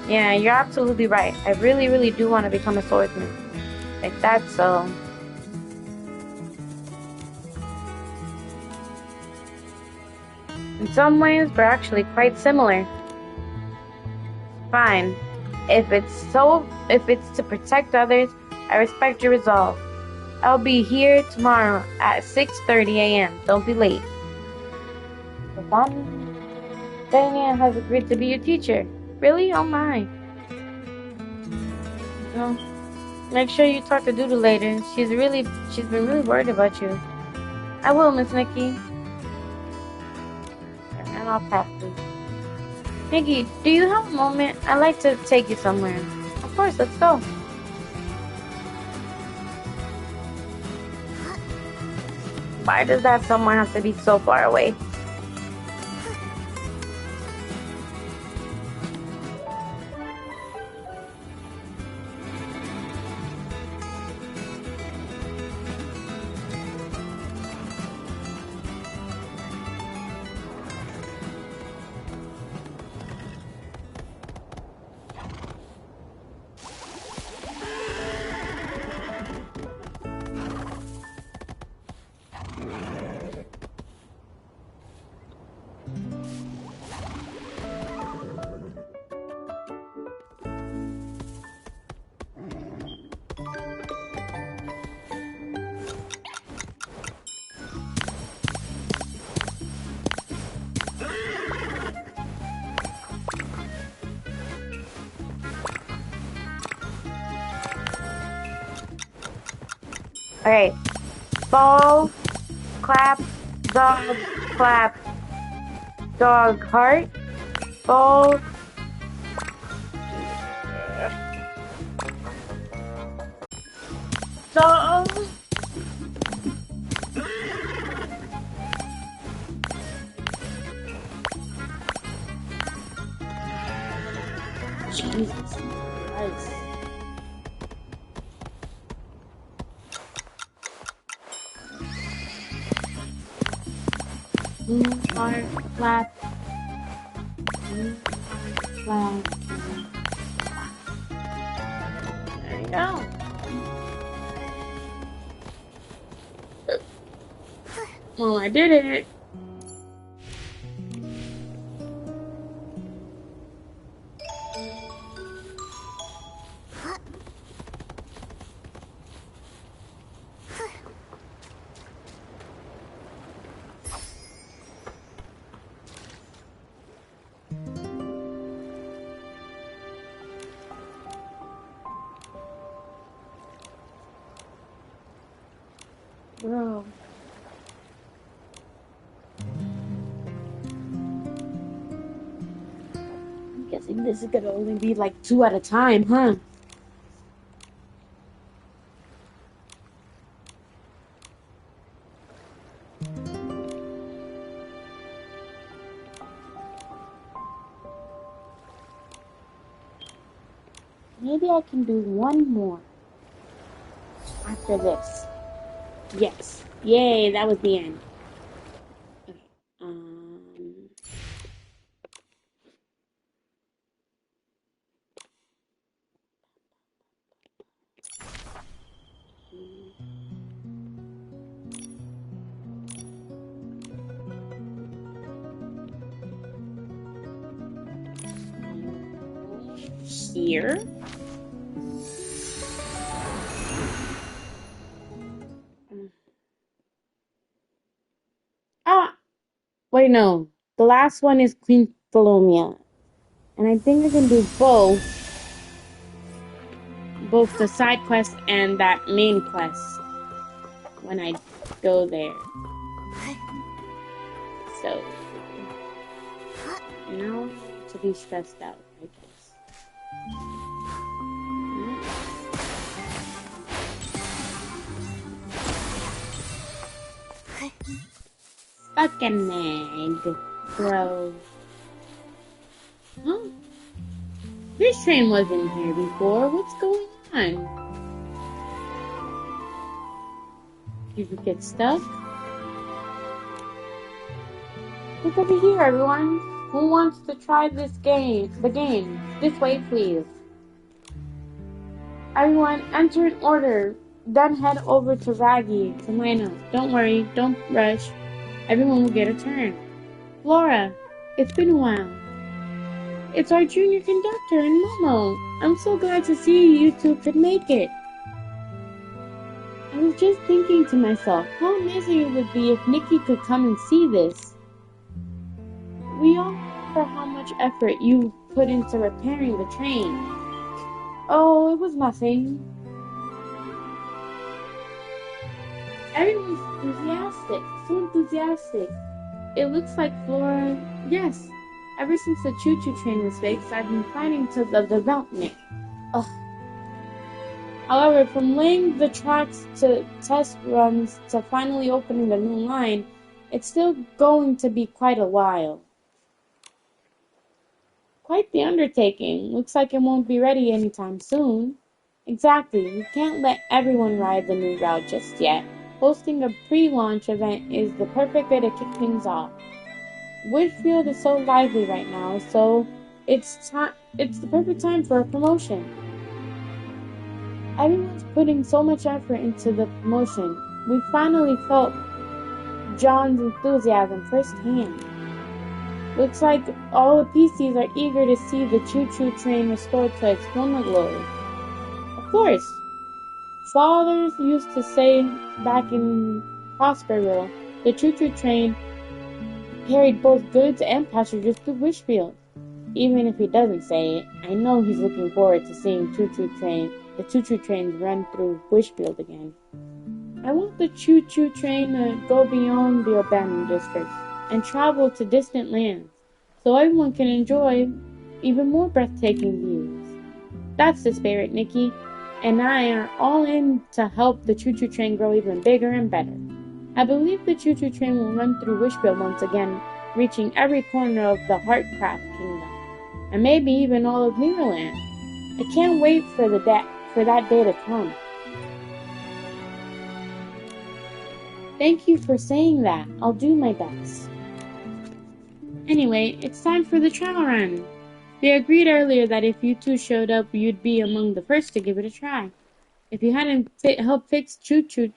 Yeah, you're absolutely right. I really, really do want to become a swordsman. Like that, so. In some ways, we're actually quite similar. Fine. If it's to protect others, I respect your resolve. I'll be here tomorrow at 6:30 a.m. Don't be late. Daniel has agreed to be your teacher. Really? Oh my. Well, make sure you talk to Doodle later. She's been really worried about you. I will, Miss Nikki. And I'll pass through. Nikki, do you have a moment? I'd like to take you somewhere. Of course, let's go. Why does that somewhere have to be so far away? Alright. Ball, clap, dog, heart, ball. Dog. Jesus Christ. Heart, clap. Heart, clap. There you go. Well, I did it. Bro. I'm guessing this is gonna only be like 2 at a time, huh? Maybe I can do one more after this. Yes. Yay, that was the end. Okay. Here. Ah, wait, no. The last one is Queen Philomia. And I think I can do both the side quest and that main quest when I go there. So, now to be stressed out, I guess. Fucking egg, bro. Huh? This train wasn't here before. What's going on? Did you get stuck? Look over here, everyone. Who wants to try this game? The game. This way, please. Everyone, enter in order. Then head over to Raggy to line up. Don't worry. Don't rush. Everyone will get a turn. Flora, it's been a while. It's our junior conductor and Momo. I'm so glad to see you two could make it. I was just thinking to myself, how amazing it would be if Nikki could come and see this. We all remember how much effort you put into repairing the train. Oh, it was nothing. Everyone's enthusiastic, so enthusiastic. It looks like Flora, yes. Ever since the choo-choo train was fixed, I've been planning to the development. Ugh. However, from laying the tracks to test runs to finally opening the new line, it's still going to be quite a while. Quite the undertaking. Looks like it won't be ready anytime soon. Exactly. We can't let everyone ride the new route just yet. Hosting a pre-launch event is the perfect way to kick things off. Whitfield is so lively right now, so it's the perfect time for a promotion. Everyone's putting so much effort into the promotion. We finally felt John's enthusiasm firsthand. Looks like all the PCs are eager to see the choo-choo train restored to its former glory. Of course, fathers used to say back in Prosperville, the choo-choo train carried both goods and passengers to Wishfield. Even if he doesn't say it, I know he's looking forward to seeing the choo-choo trains run through Wishfield again. I want the choo-choo train to go beyond the abandoned district and travel to distant lands, so everyone can enjoy even more breathtaking views. That's the spirit, Nikki, and I are all in to help the choo-choo train grow even bigger and better. I believe the choo-choo train will run through Wishfield once again, reaching every corner of the Heartcraft Kingdom, and maybe even all of Neverland. I can't wait for that day to come. Thank you for saying that. I'll do my best. Anyway, it's time for the trial run. We agreed earlier that if you two showed up, you'd be among the first to give it a try. If you hadn't helped fix the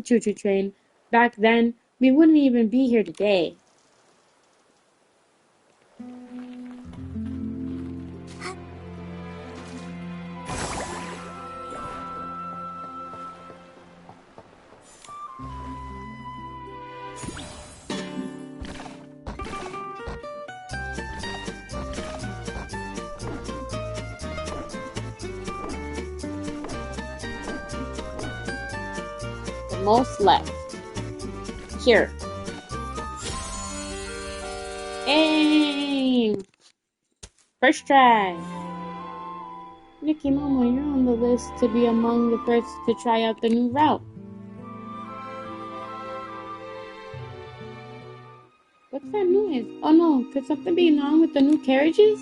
choo-choo train back then, we wouldn't even be here today. most left. Here. Hey! First try. Nikki, Mama, you're on the list to be among the first to try out the new route. What's that noise? Oh no, could something be wrong with the new carriages?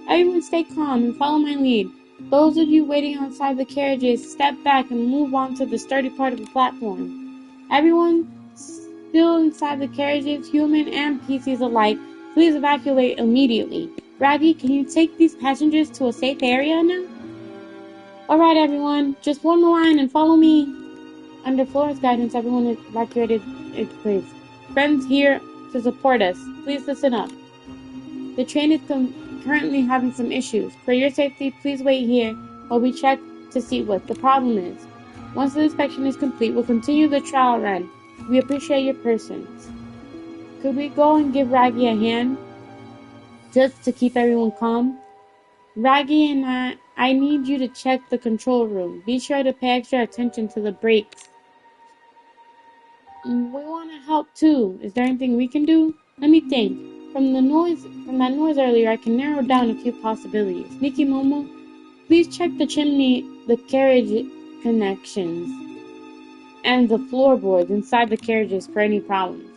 Everyone stay calm and follow my lead. Those of you waiting outside the carriages, step back and move on to the sturdy part of the platform. Everyone still inside the carriages, human and PCs alike, please evacuate immediately. Raggy, can you take these passengers to a safe area now? Alright everyone, just form a line and follow me. Under Flora's guidance, everyone is evacuated its place. Friends here to support us. Please listen up. The train is currently having some issues. For your safety, please wait here while we check to see what the problem is. Once the inspection is complete, we'll continue the trial run. We appreciate your patience. Could we go and give Raggy a hand? Just to keep everyone calm? Raggy and I need you to check the control room. Be sure to pay extra attention to the brakes. We want to help too. Is there anything we can do? Let me think. From that noise earlier, I can narrow down a few possibilities. Nikki, Momo, please check the chimney, the carriage connections, and the floorboards inside the carriages for any problems.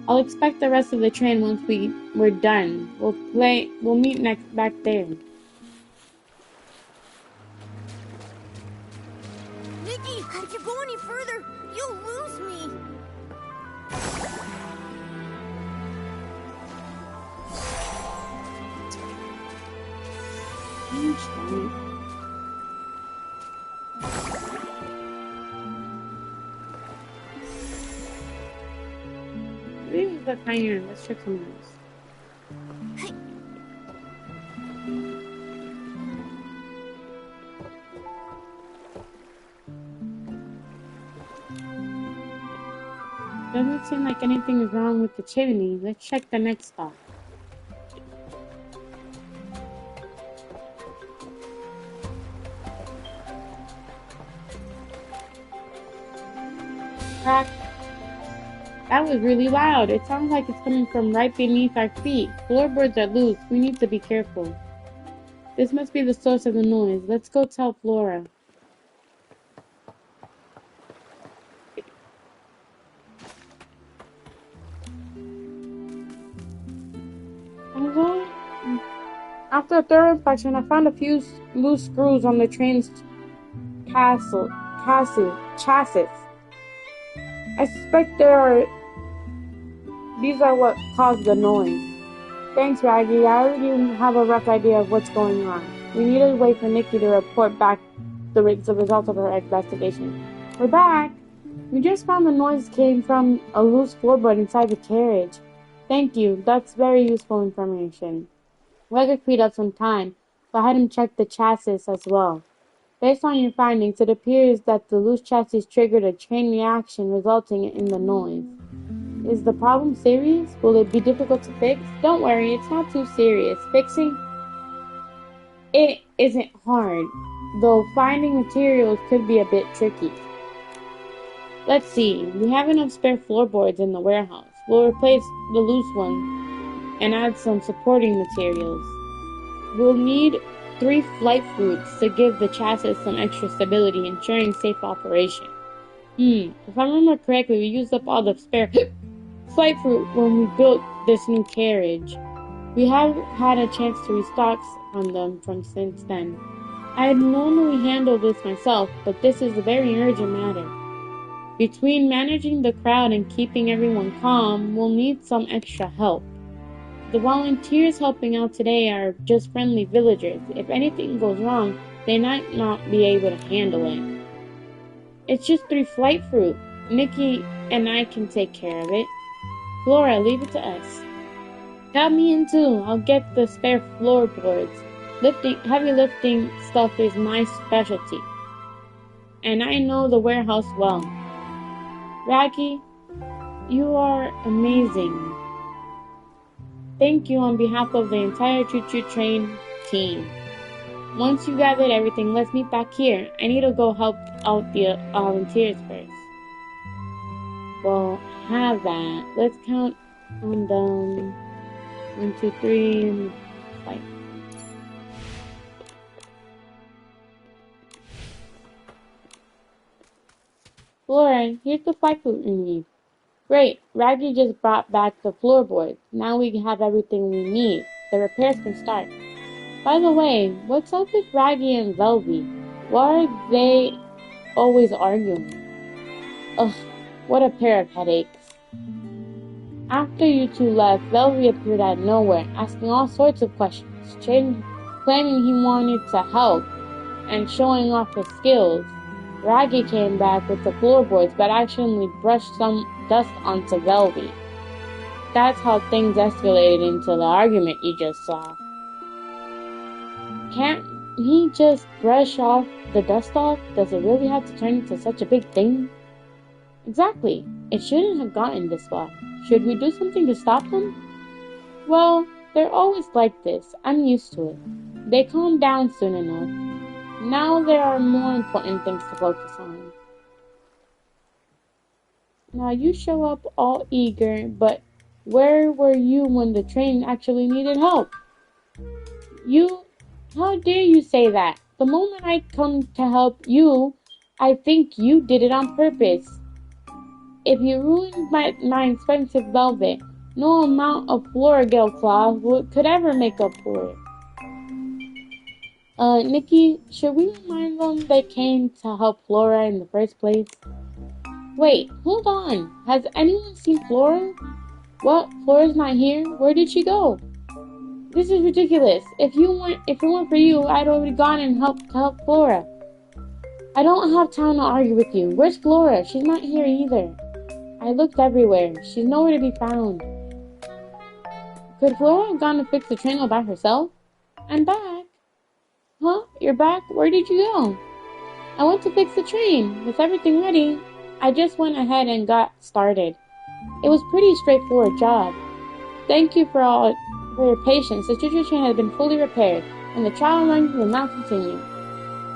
I'll expect the rest of the train once we're done. We'll meet next back there. Nikki, if you go any further, you'll lose me. Maybe the pioneer. Let's check something else. Doesn't seem like anything is wrong with the chimney. Let's check the next spot. Crack. That was really loud. It sounds like it's coming from right beneath our feet. Floorboards are loose. We need to be careful. This must be the source of the noise. Let's go tell Flora. After a thorough inspection, I found a few loose screws on the train's chassis. I suspect these are what caused the noise. Thanks, Raggy. I already have a rough idea of what's going on. We need to wait for Nikki to report back the results of her investigation. We're back! We just found the noise came from a loose floorboard inside the carriage. Thank you. That's very useful information. Raggy freed up some time, so I had him check the chassis as well. Based on your findings, it appears that the loose chassis triggered a chain reaction resulting in the noise. Is the problem serious? Will it be difficult to fix? Don't worry, it's not too serious. Fixing it isn't hard, though finding materials could be a bit tricky. Let's see, we have enough spare floorboards in the warehouse. We'll replace the loose one and add some supporting materials. We'll need 3 flight fruits to give the chassis some extra stability, ensuring safe operation. If I remember correctly, we used up all the spare flight fruit when we built this new carriage. We haven't had a chance to restock on them from since then. I'd normally handle this myself, but this is a very urgent matter. Between managing the crowd and keeping everyone calm, we'll need some extra help. The volunteers helping out today are just friendly villagers. If anything goes wrong, they might not be able to handle it. It's just 3 flight fruit. Nikki and I can take care of it. Flora, leave it to us. Got me in too. I'll get the spare floorboards. Heavy lifting stuff is my specialty. And I know the warehouse well. Raggy, you are amazing. Thank you on behalf of the entire Choo Choo Train team. Once you gathered everything, let's meet back here. I need to go help out the volunteers first. Well, have that. Let's count on them. 1, 2, 3, and like. Flora, here's the flight food we need. Great, Raggy just brought back the floorboards. Now we have everything we need. The repairs can start. By the way, what's up with Raggy and Velvy? Why are they always arguing? Ugh, what a pair of headaches. After you two left, Velvy appeared out of nowhere, asking all sorts of questions, claiming he wanted to help and showing off his skills. Raggy came back with the floorboards, but accidentally brushed some dust onto Velvy. That's how things escalated into the argument you just saw. Can't he just brush off the dust off? Does it really have to turn into such a big thing? Exactly. It shouldn't have gotten this far. Should we do something to stop them? Well, they're always like this. I'm used to it. They calm down soon enough. Now there are more important things to focus on. Now you show up all eager, but where were you when the train actually needed help? How dare you say that? The moment I come to help you, I think you did it on purpose. If you ruined my expensive velvet, no amount of Floragale cloth could ever make up for it. Nikki, should we remind them they came to help Flora in the first place? Wait, hold on. Has anyone seen Flora? What? Flora's not here? Where did she go? This is ridiculous. If it weren't for you, I'd already gone and helped Flora. I don't have time to argue with you. Where's Flora? She's not here either. I looked everywhere. She's nowhere to be found. Could Flora have gone to fix the train all by herself? I'm back. Huh? You're back? Where did you go? I went to fix the train. With everything ready, I just went ahead and got started. It was a pretty straightforward job. Thank you for your patience. The choo-choo train has been fully repaired, and the trial run will now continue.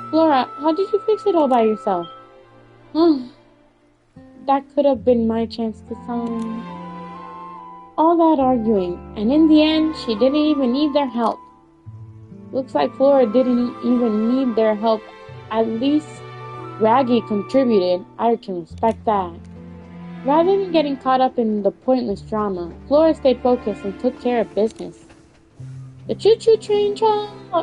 Flora, how did you fix it all by yourself? That could have been my chance to shine. All that arguing, and in the end, she didn't even need their help. Looks like Flora didn't even need their help. At least Raggy contributed. I can respect that. Rather than getting caught up in the pointless drama, Flora stayed focused and took care of business. The choo-choo train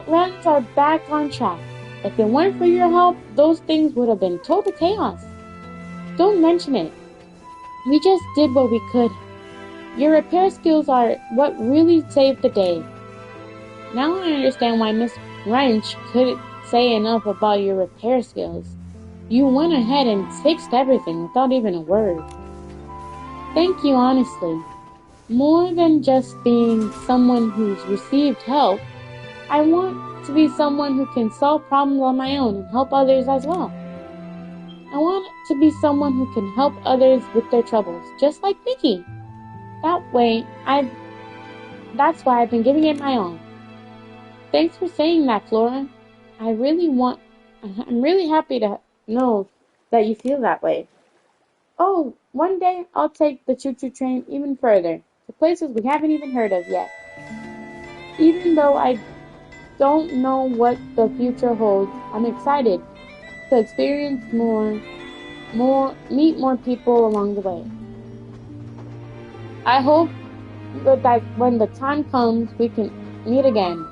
runs are back on track. If it weren't for your help, those things would have been total chaos. Don't mention it. We just did what we could. Your repair skills are what really saved the day. Now I understand why Miss Wrench couldn't say enough about your repair skills. You went ahead and fixed everything without even a word. Thank you, honestly. More than just being someone who's received help, I want to be someone who can solve problems on my own and help others as well. I want to be someone who can help others with their troubles, just like Nikki. That's why I've been giving it my all. Thanks for saying that, Flora. I'm really happy to know that you feel that way. Oh, one day I'll take the choo-choo train even further, to places we haven't even heard of yet. Even though I don't know what the future holds, I'm excited to experience meet more people along the way. I hope that when the time comes, we can meet again.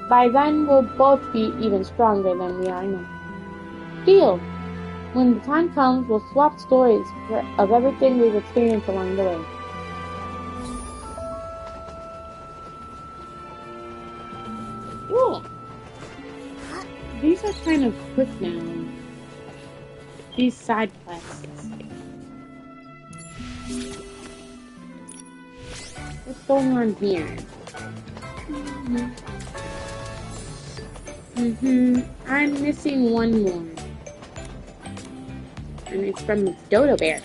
By then, we'll both be even stronger than we are now. Deal! When the time comes, we'll swap stories of everything we've experienced along the way. Cool! These are kind of quick now. These side quests. What's going on here? I'm missing one more. And it's from the Dodo Bear.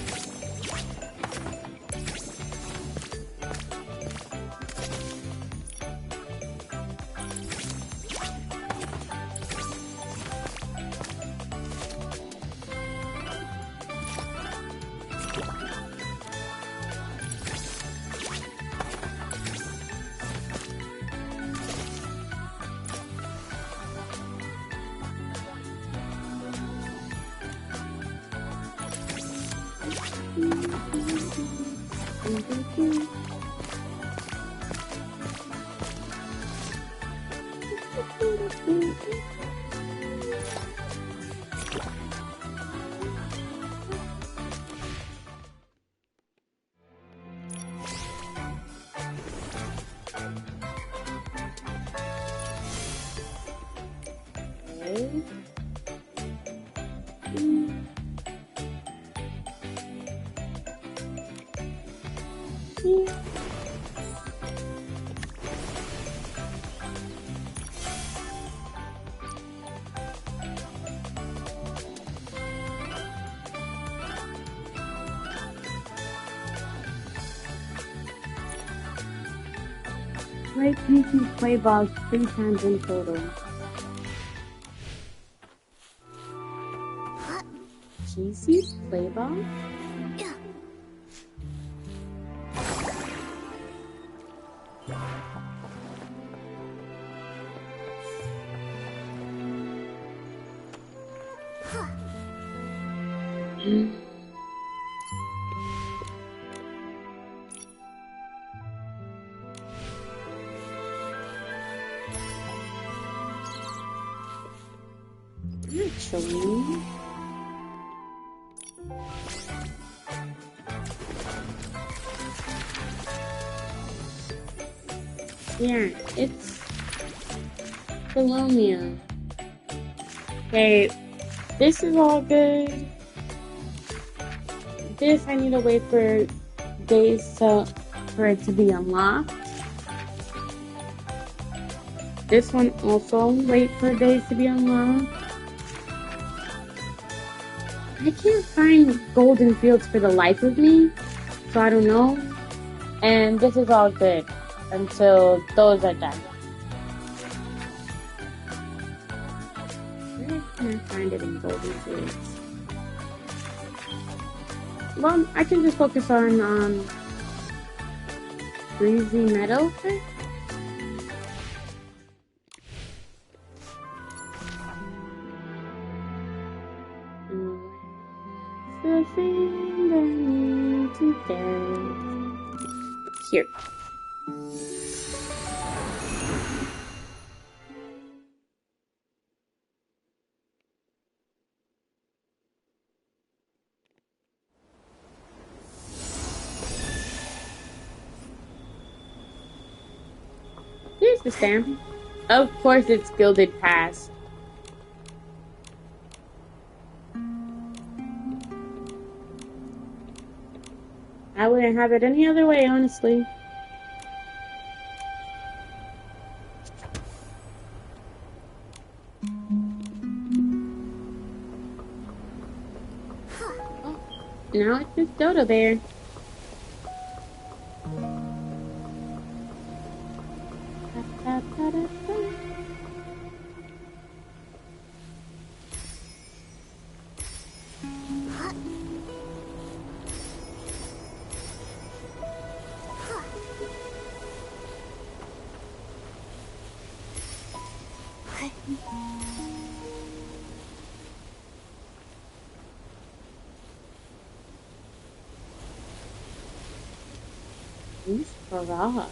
Play PC play balls 3 times in total. GC's play ball? Actually, yeah, it's Colombia. Okay, this is all good. This I need to wait for days for it to be unlocked. This one also wait for days to be unlocked. I can't find golden fields for the life of me, so I don't know. And this is all good until those are done. Where can I find it in golden fields? Well, I can just focus on Breezy Meadow first. The thing I need to get here. Here's the stamp. Of course, it's gilded past. I wouldn't have it any other way, honestly. Oh, now it's just Dodo Bear. Who's Farah?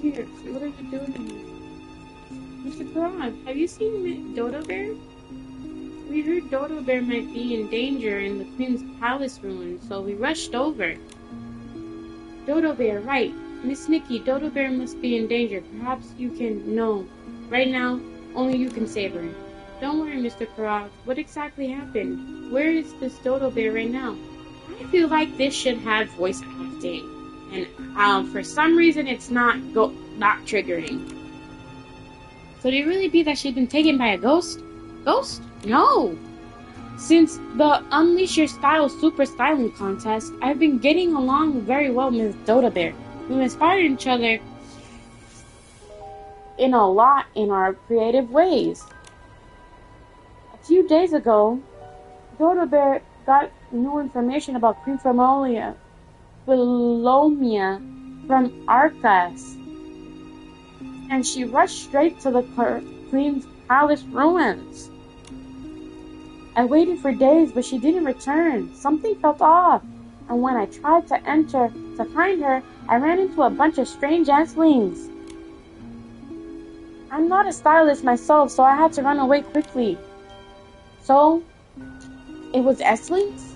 Here, what are you doing here? Mr. Farah, have you seen Dodo Bear? We heard Dodo Bear might be in danger in the Queen's Palace ruins, so we rushed over. Dodo Bear, right. Miss Nikki, Dodo Bear must be in danger. Perhaps you can... No. Right now, only you can save her. Don't worry, Mr. Karag. What exactly happened? Where is this Dodo Bear right now? I feel like this should have voice acting. And for some reason, it's not triggering. Could it really be that she'd been taken by a ghost? Ghost? No! Since the Unleash Your Style Super Styling Contest, I've been getting along very well with Dodo Bear. We've inspired each other in our creative ways. A few days ago, Dodo Bear got new information about Queen Philomia from Arcas, and she rushed straight to the Queen's Palace ruins. I waited for days, but she didn't return. Something felt off. And when I tried to enter to find her, I ran into a bunch of strange Eslings. I'm not a stylist myself, so I had to run away quickly. So, it was Eslings?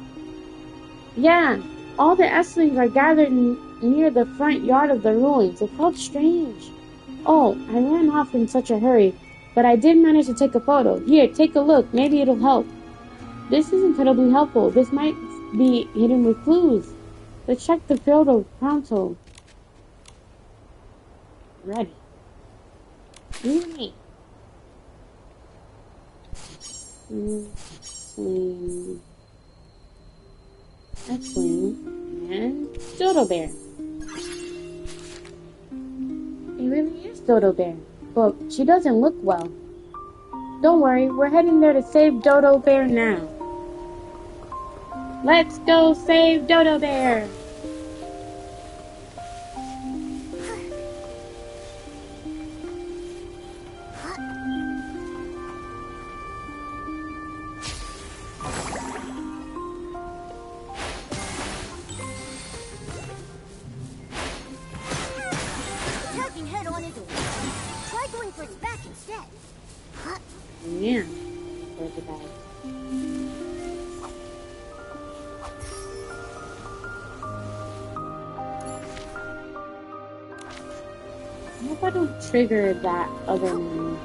Yeah, all the Eslings are gathered near the front yard of the ruins. It felt strange. Oh, I ran off in such a hurry, but I did manage to take a photo. Here, take a look. Maybe it'll help. This is incredibly helpful. This might be hidden with clues. Let's check the photo pronto. Ready. Leave me. X-Wing, and Dodo Bear. It really is Dodo Bear, but she doesn't look well. Don't worry, we're heading there to save Dodo Bear now. Let's go save Dodo Bear! Attacking head on isn't working. Try going for its back instead. Yeah, there's the bag. I hope I don't trigger that other one.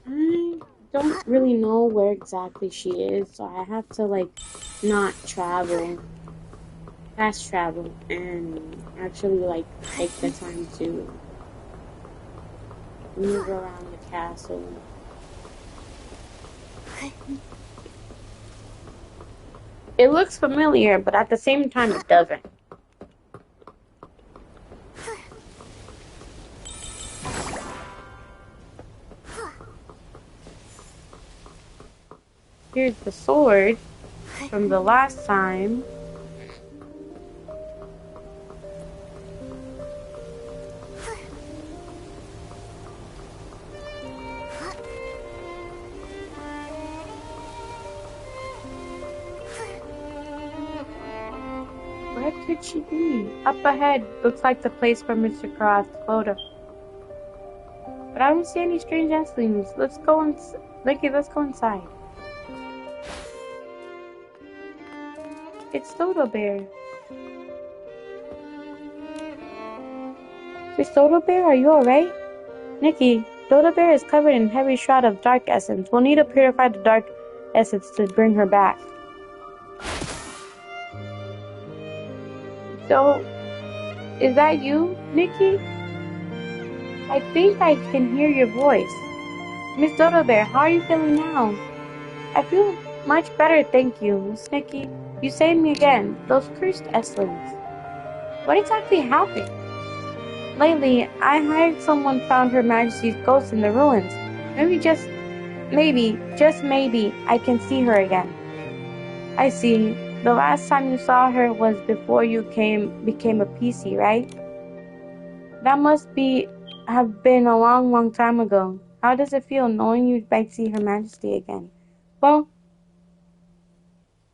I don't really know where exactly she is, so I have to like not travel, fast travel, and actually like take the time to move around the castle. It looks familiar, but at the same time it doesn't. Here's the sword from the last time. Where could she be? Up ahead. Looks like the place for Mr. Croft's photo. But I don't see any strange Eslings. Let's go Nikki, let's go inside. It's Dodo Bear. Miss Dodo Bear, are you alright? Nikki, Dodo Bear is covered in heavy shroud of dark essence. We'll need to purify the dark essence to bring her back. So, is that you, Nikki? I think I can hear your voice. Miss Dodo Bear, how are you feeling now? I feel much better, thank you, Miss Nikki. You saved me again. Those cursed Eslings. What exactly happened? Lately, I heard someone found Her Majesty's ghost in the ruins. Just maybe, I can see her again. I see. The last time you saw her was before you became a PC, right? That must have been a long time ago. How does it feel knowing you might see Her Majesty again? Well,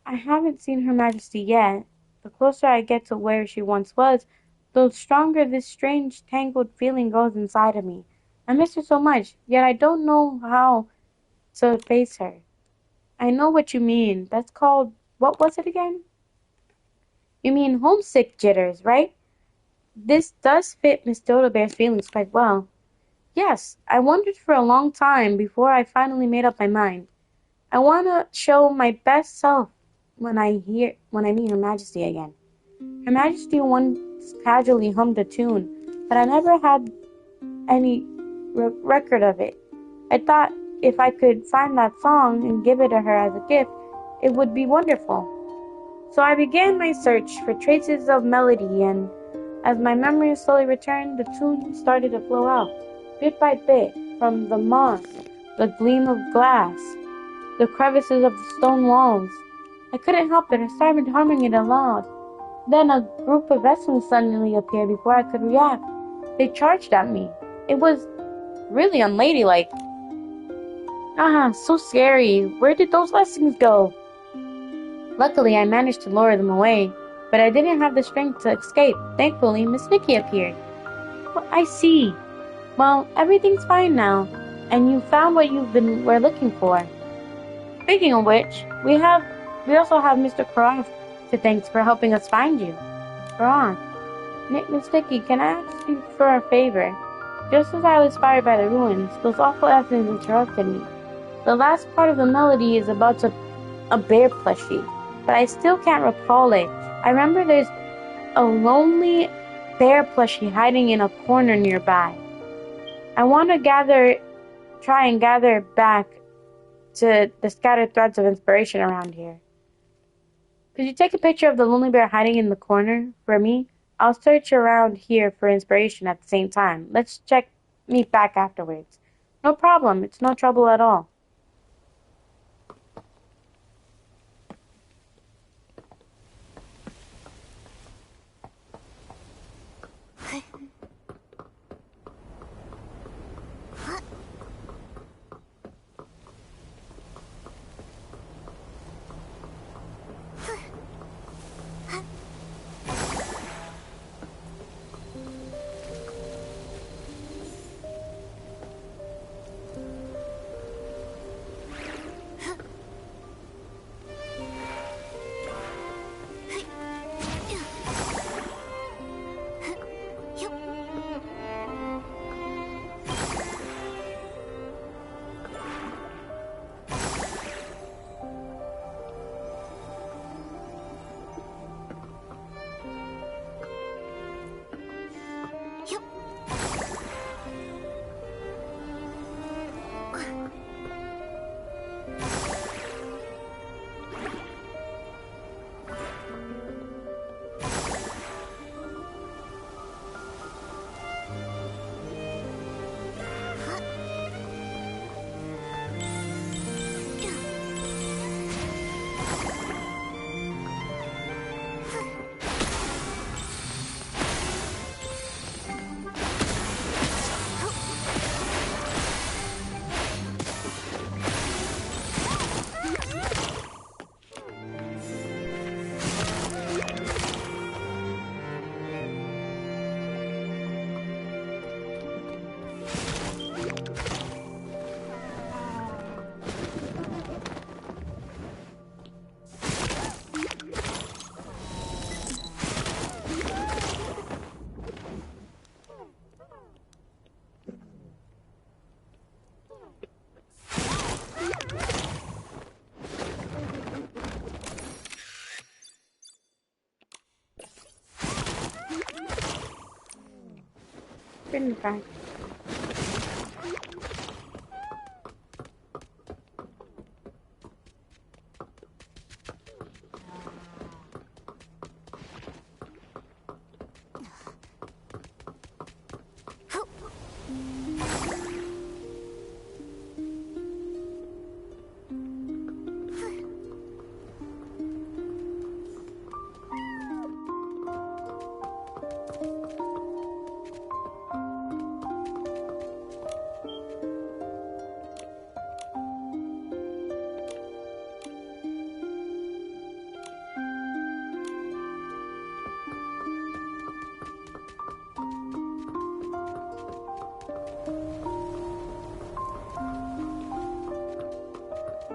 I haven't seen Her Majesty yet. The closer I get to where she once was, the stronger this strange, tangled feeling goes inside of me. I miss her so much, yet I don't know how to face her. I know what you mean. That's called, what was it again? You mean homesick jitters, right? This does fit Miss Dodo Bear's feelings quite well. Yes, I wondered for a long time before I finally made up my mind. I want to show my best self when I meet Her Majesty again. Her Majesty once casually hummed a tune, but I never had any record of it. I thought if I could find that song and give it to her as a gift, it would be wonderful. So I began my search for traces of melody, and as my memory slowly returned, the tune started to flow out, bit by bit, from the moss, the gleam of glass, the crevices of the stone walls. I couldn't help it. I started humming it aloud. Then a group of vessels suddenly appeared before I could react. They charged at me. It was really unladylike. So scary. Where did those lessons go? Luckily, I managed to lure them away, but I didn't have the strength to escape. Thankfully, Miss Nikki appeared. Well, I see. Well, everything's fine now, and you found what were looking for. Speaking of which, we also have Mr. Croft to thank for helping us find you. Croft. Miss Nikki, can I ask you for a favor? Just as I was inspired by the ruins, those awful accidents interrupted me. The last part of the melody is about a bear plushie, but I still can't recall it. I remember there's a lonely bear plushie hiding in a corner nearby. I want to try and gather back to the scattered threads of inspiration around here. Could you take a picture of the lonely bear hiding in the corner for me? I'll search around here for inspiration at the same time. Let's meet back afterwards. No problem. It's no trouble at all. Been back.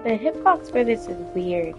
The hitbox for this is weird.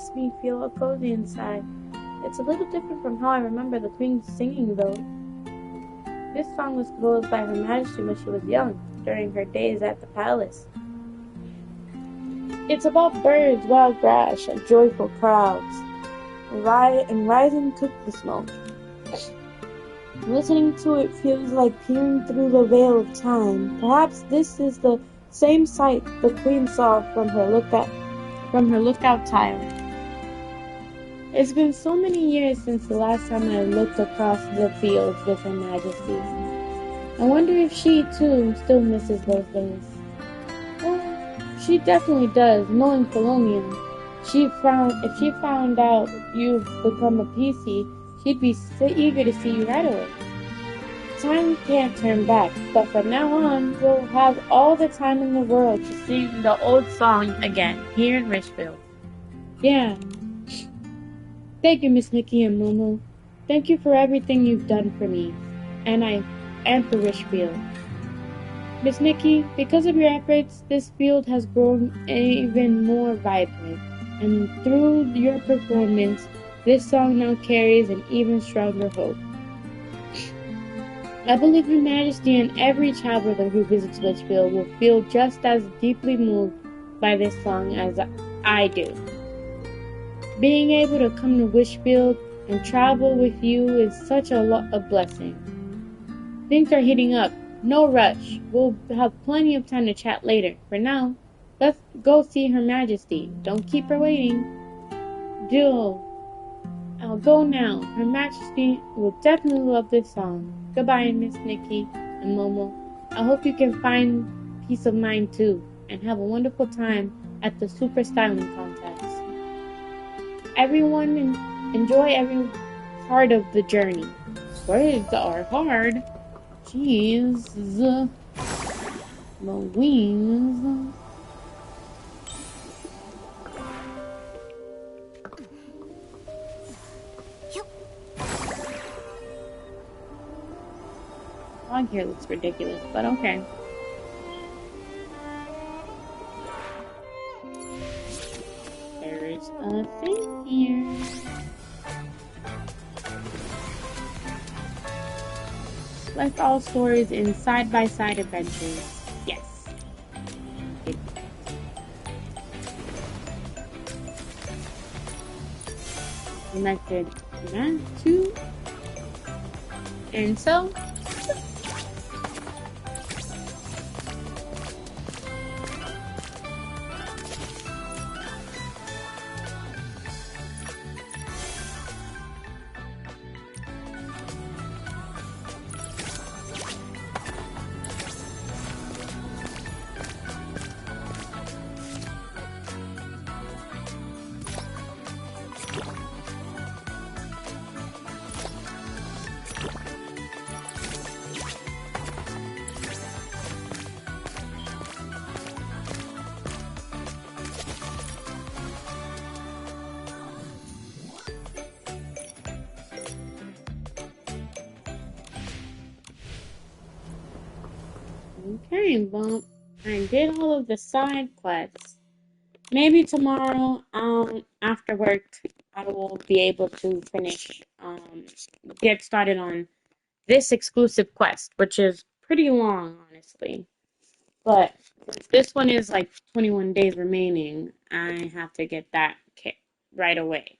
makes me feel all cozy inside. It's a little different from how I remember the Queen singing, though. This song was composed by Her Majesty when she was young, during her days at the palace. It's about birds, wild grass, and joyful crowds, and rising cook the smoke. Listening to it feels like peering through the veil of time. Perhaps this is the same sight the Queen saw from her lookout tower. It's been so many years since the last time I looked across the fields with Her Majesty. I wonder if she, too, still misses those days. Well, she definitely does, knowing Colonia. If she found out you've become a PC, she'd be so eager to see you right away. Time can't turn back, but from now on, we'll have all the time in the world to sing the old song again, here in Richfield. Yeah. Thank you, Miss Nikki and Momo. Thank you for everything you've done for me, and for Richfield. Miss Nikki, because of your efforts, this field has grown even more vibrant, and through your performance, this song now carries an even stronger hope. I believe Her Majesty and every traveler who visits Litchfield will feel just as deeply moved by this song as I do. Being able to come to Wishfield and travel with you is such a blessing. Things are heating up. No rush. We'll have plenty of time to chat later. For now, let's go see Her Majesty. Don't keep her waiting. Jill, I'll go now. Her Majesty will definitely love this song. Goodbye, Miss Nikki and Momo. I hope you can find peace of mind too, and have a wonderful time at the Super Styling Contest. Everyone enjoy every part of the journey. Words are hard. Jeez. Louise. Dog here looks ridiculous, but okay. There's a thing here. Select all stories in side-by-side adventures. Yes. Selected that too. And so okay, well, I did all of the side quests. Maybe tomorrow, after work, I will be able to get started on this exclusive quest, which is pretty long, honestly. But since this one is like 21 days remaining, I have to get that right away.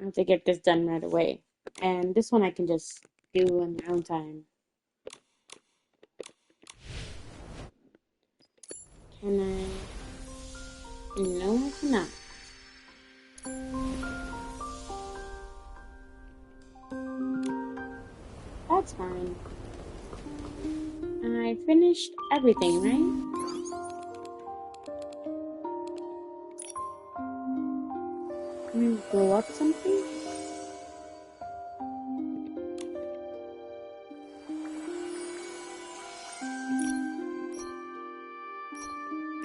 I have to get this done right away. And this one I can just do in my own time. Can I? No, I cannot. That's fine. I finished everything, right? Can you blow up something?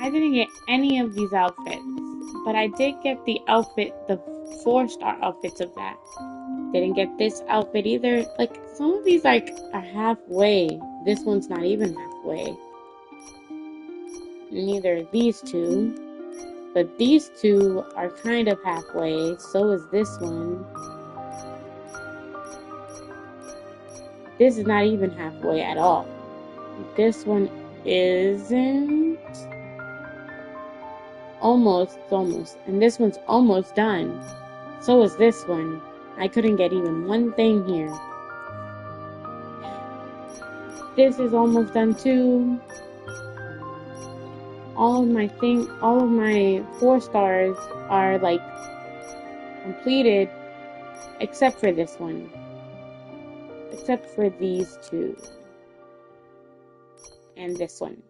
I didn't get any of these outfits, but I did get the 4-star outfits of that. Didn't get this outfit either. Like, some of these are halfway. This one's not even halfway. Neither of these two. But these two are kind of halfway. So is this one. This is not even halfway at all. This one isn't. Almost. And this one's almost done. So is this one. I couldn't get even one thing here. This is almost done too. All of my 4 stars are like completed except for this one. Except for these two. And this one.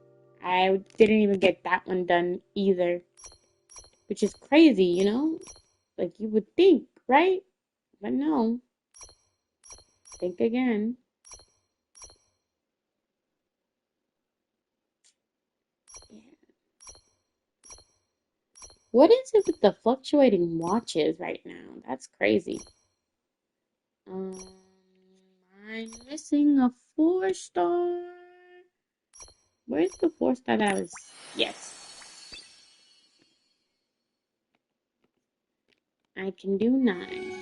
I didn't even get that one done either. Which is crazy, you know? Like you would think, right? But no. Think again. Yeah. What is it with the fluctuating watches right now? That's crazy. I'm missing a 4-star. Where's the 4-star that I was? Yes. I can do 9.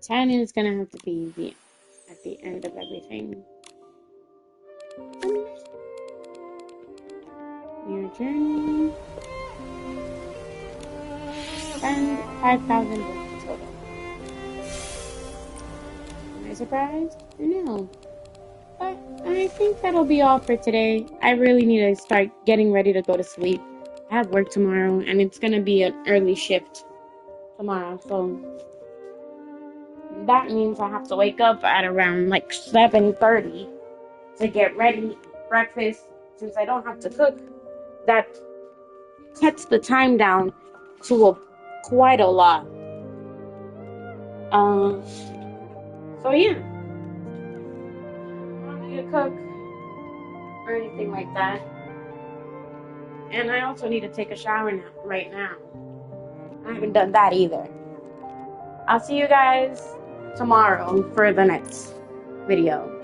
Ten is gonna have to be at the end of everything. Your journey. Spend 5,000 total. Am I surprised? No. But I think that'll be all for today. I really need to start getting ready to go to sleep. I have work tomorrow, and it's gonna be an early shift tomorrow, so that means I have to wake up at around like 7:30 to get ready, breakfast. Since I don't have to cook, that cuts the time down to quite a lot. So yeah, I don't need to cook or anything like that. And I also need to take a shower now, right now. I haven't done that either. I'll see you guys tomorrow for the next video.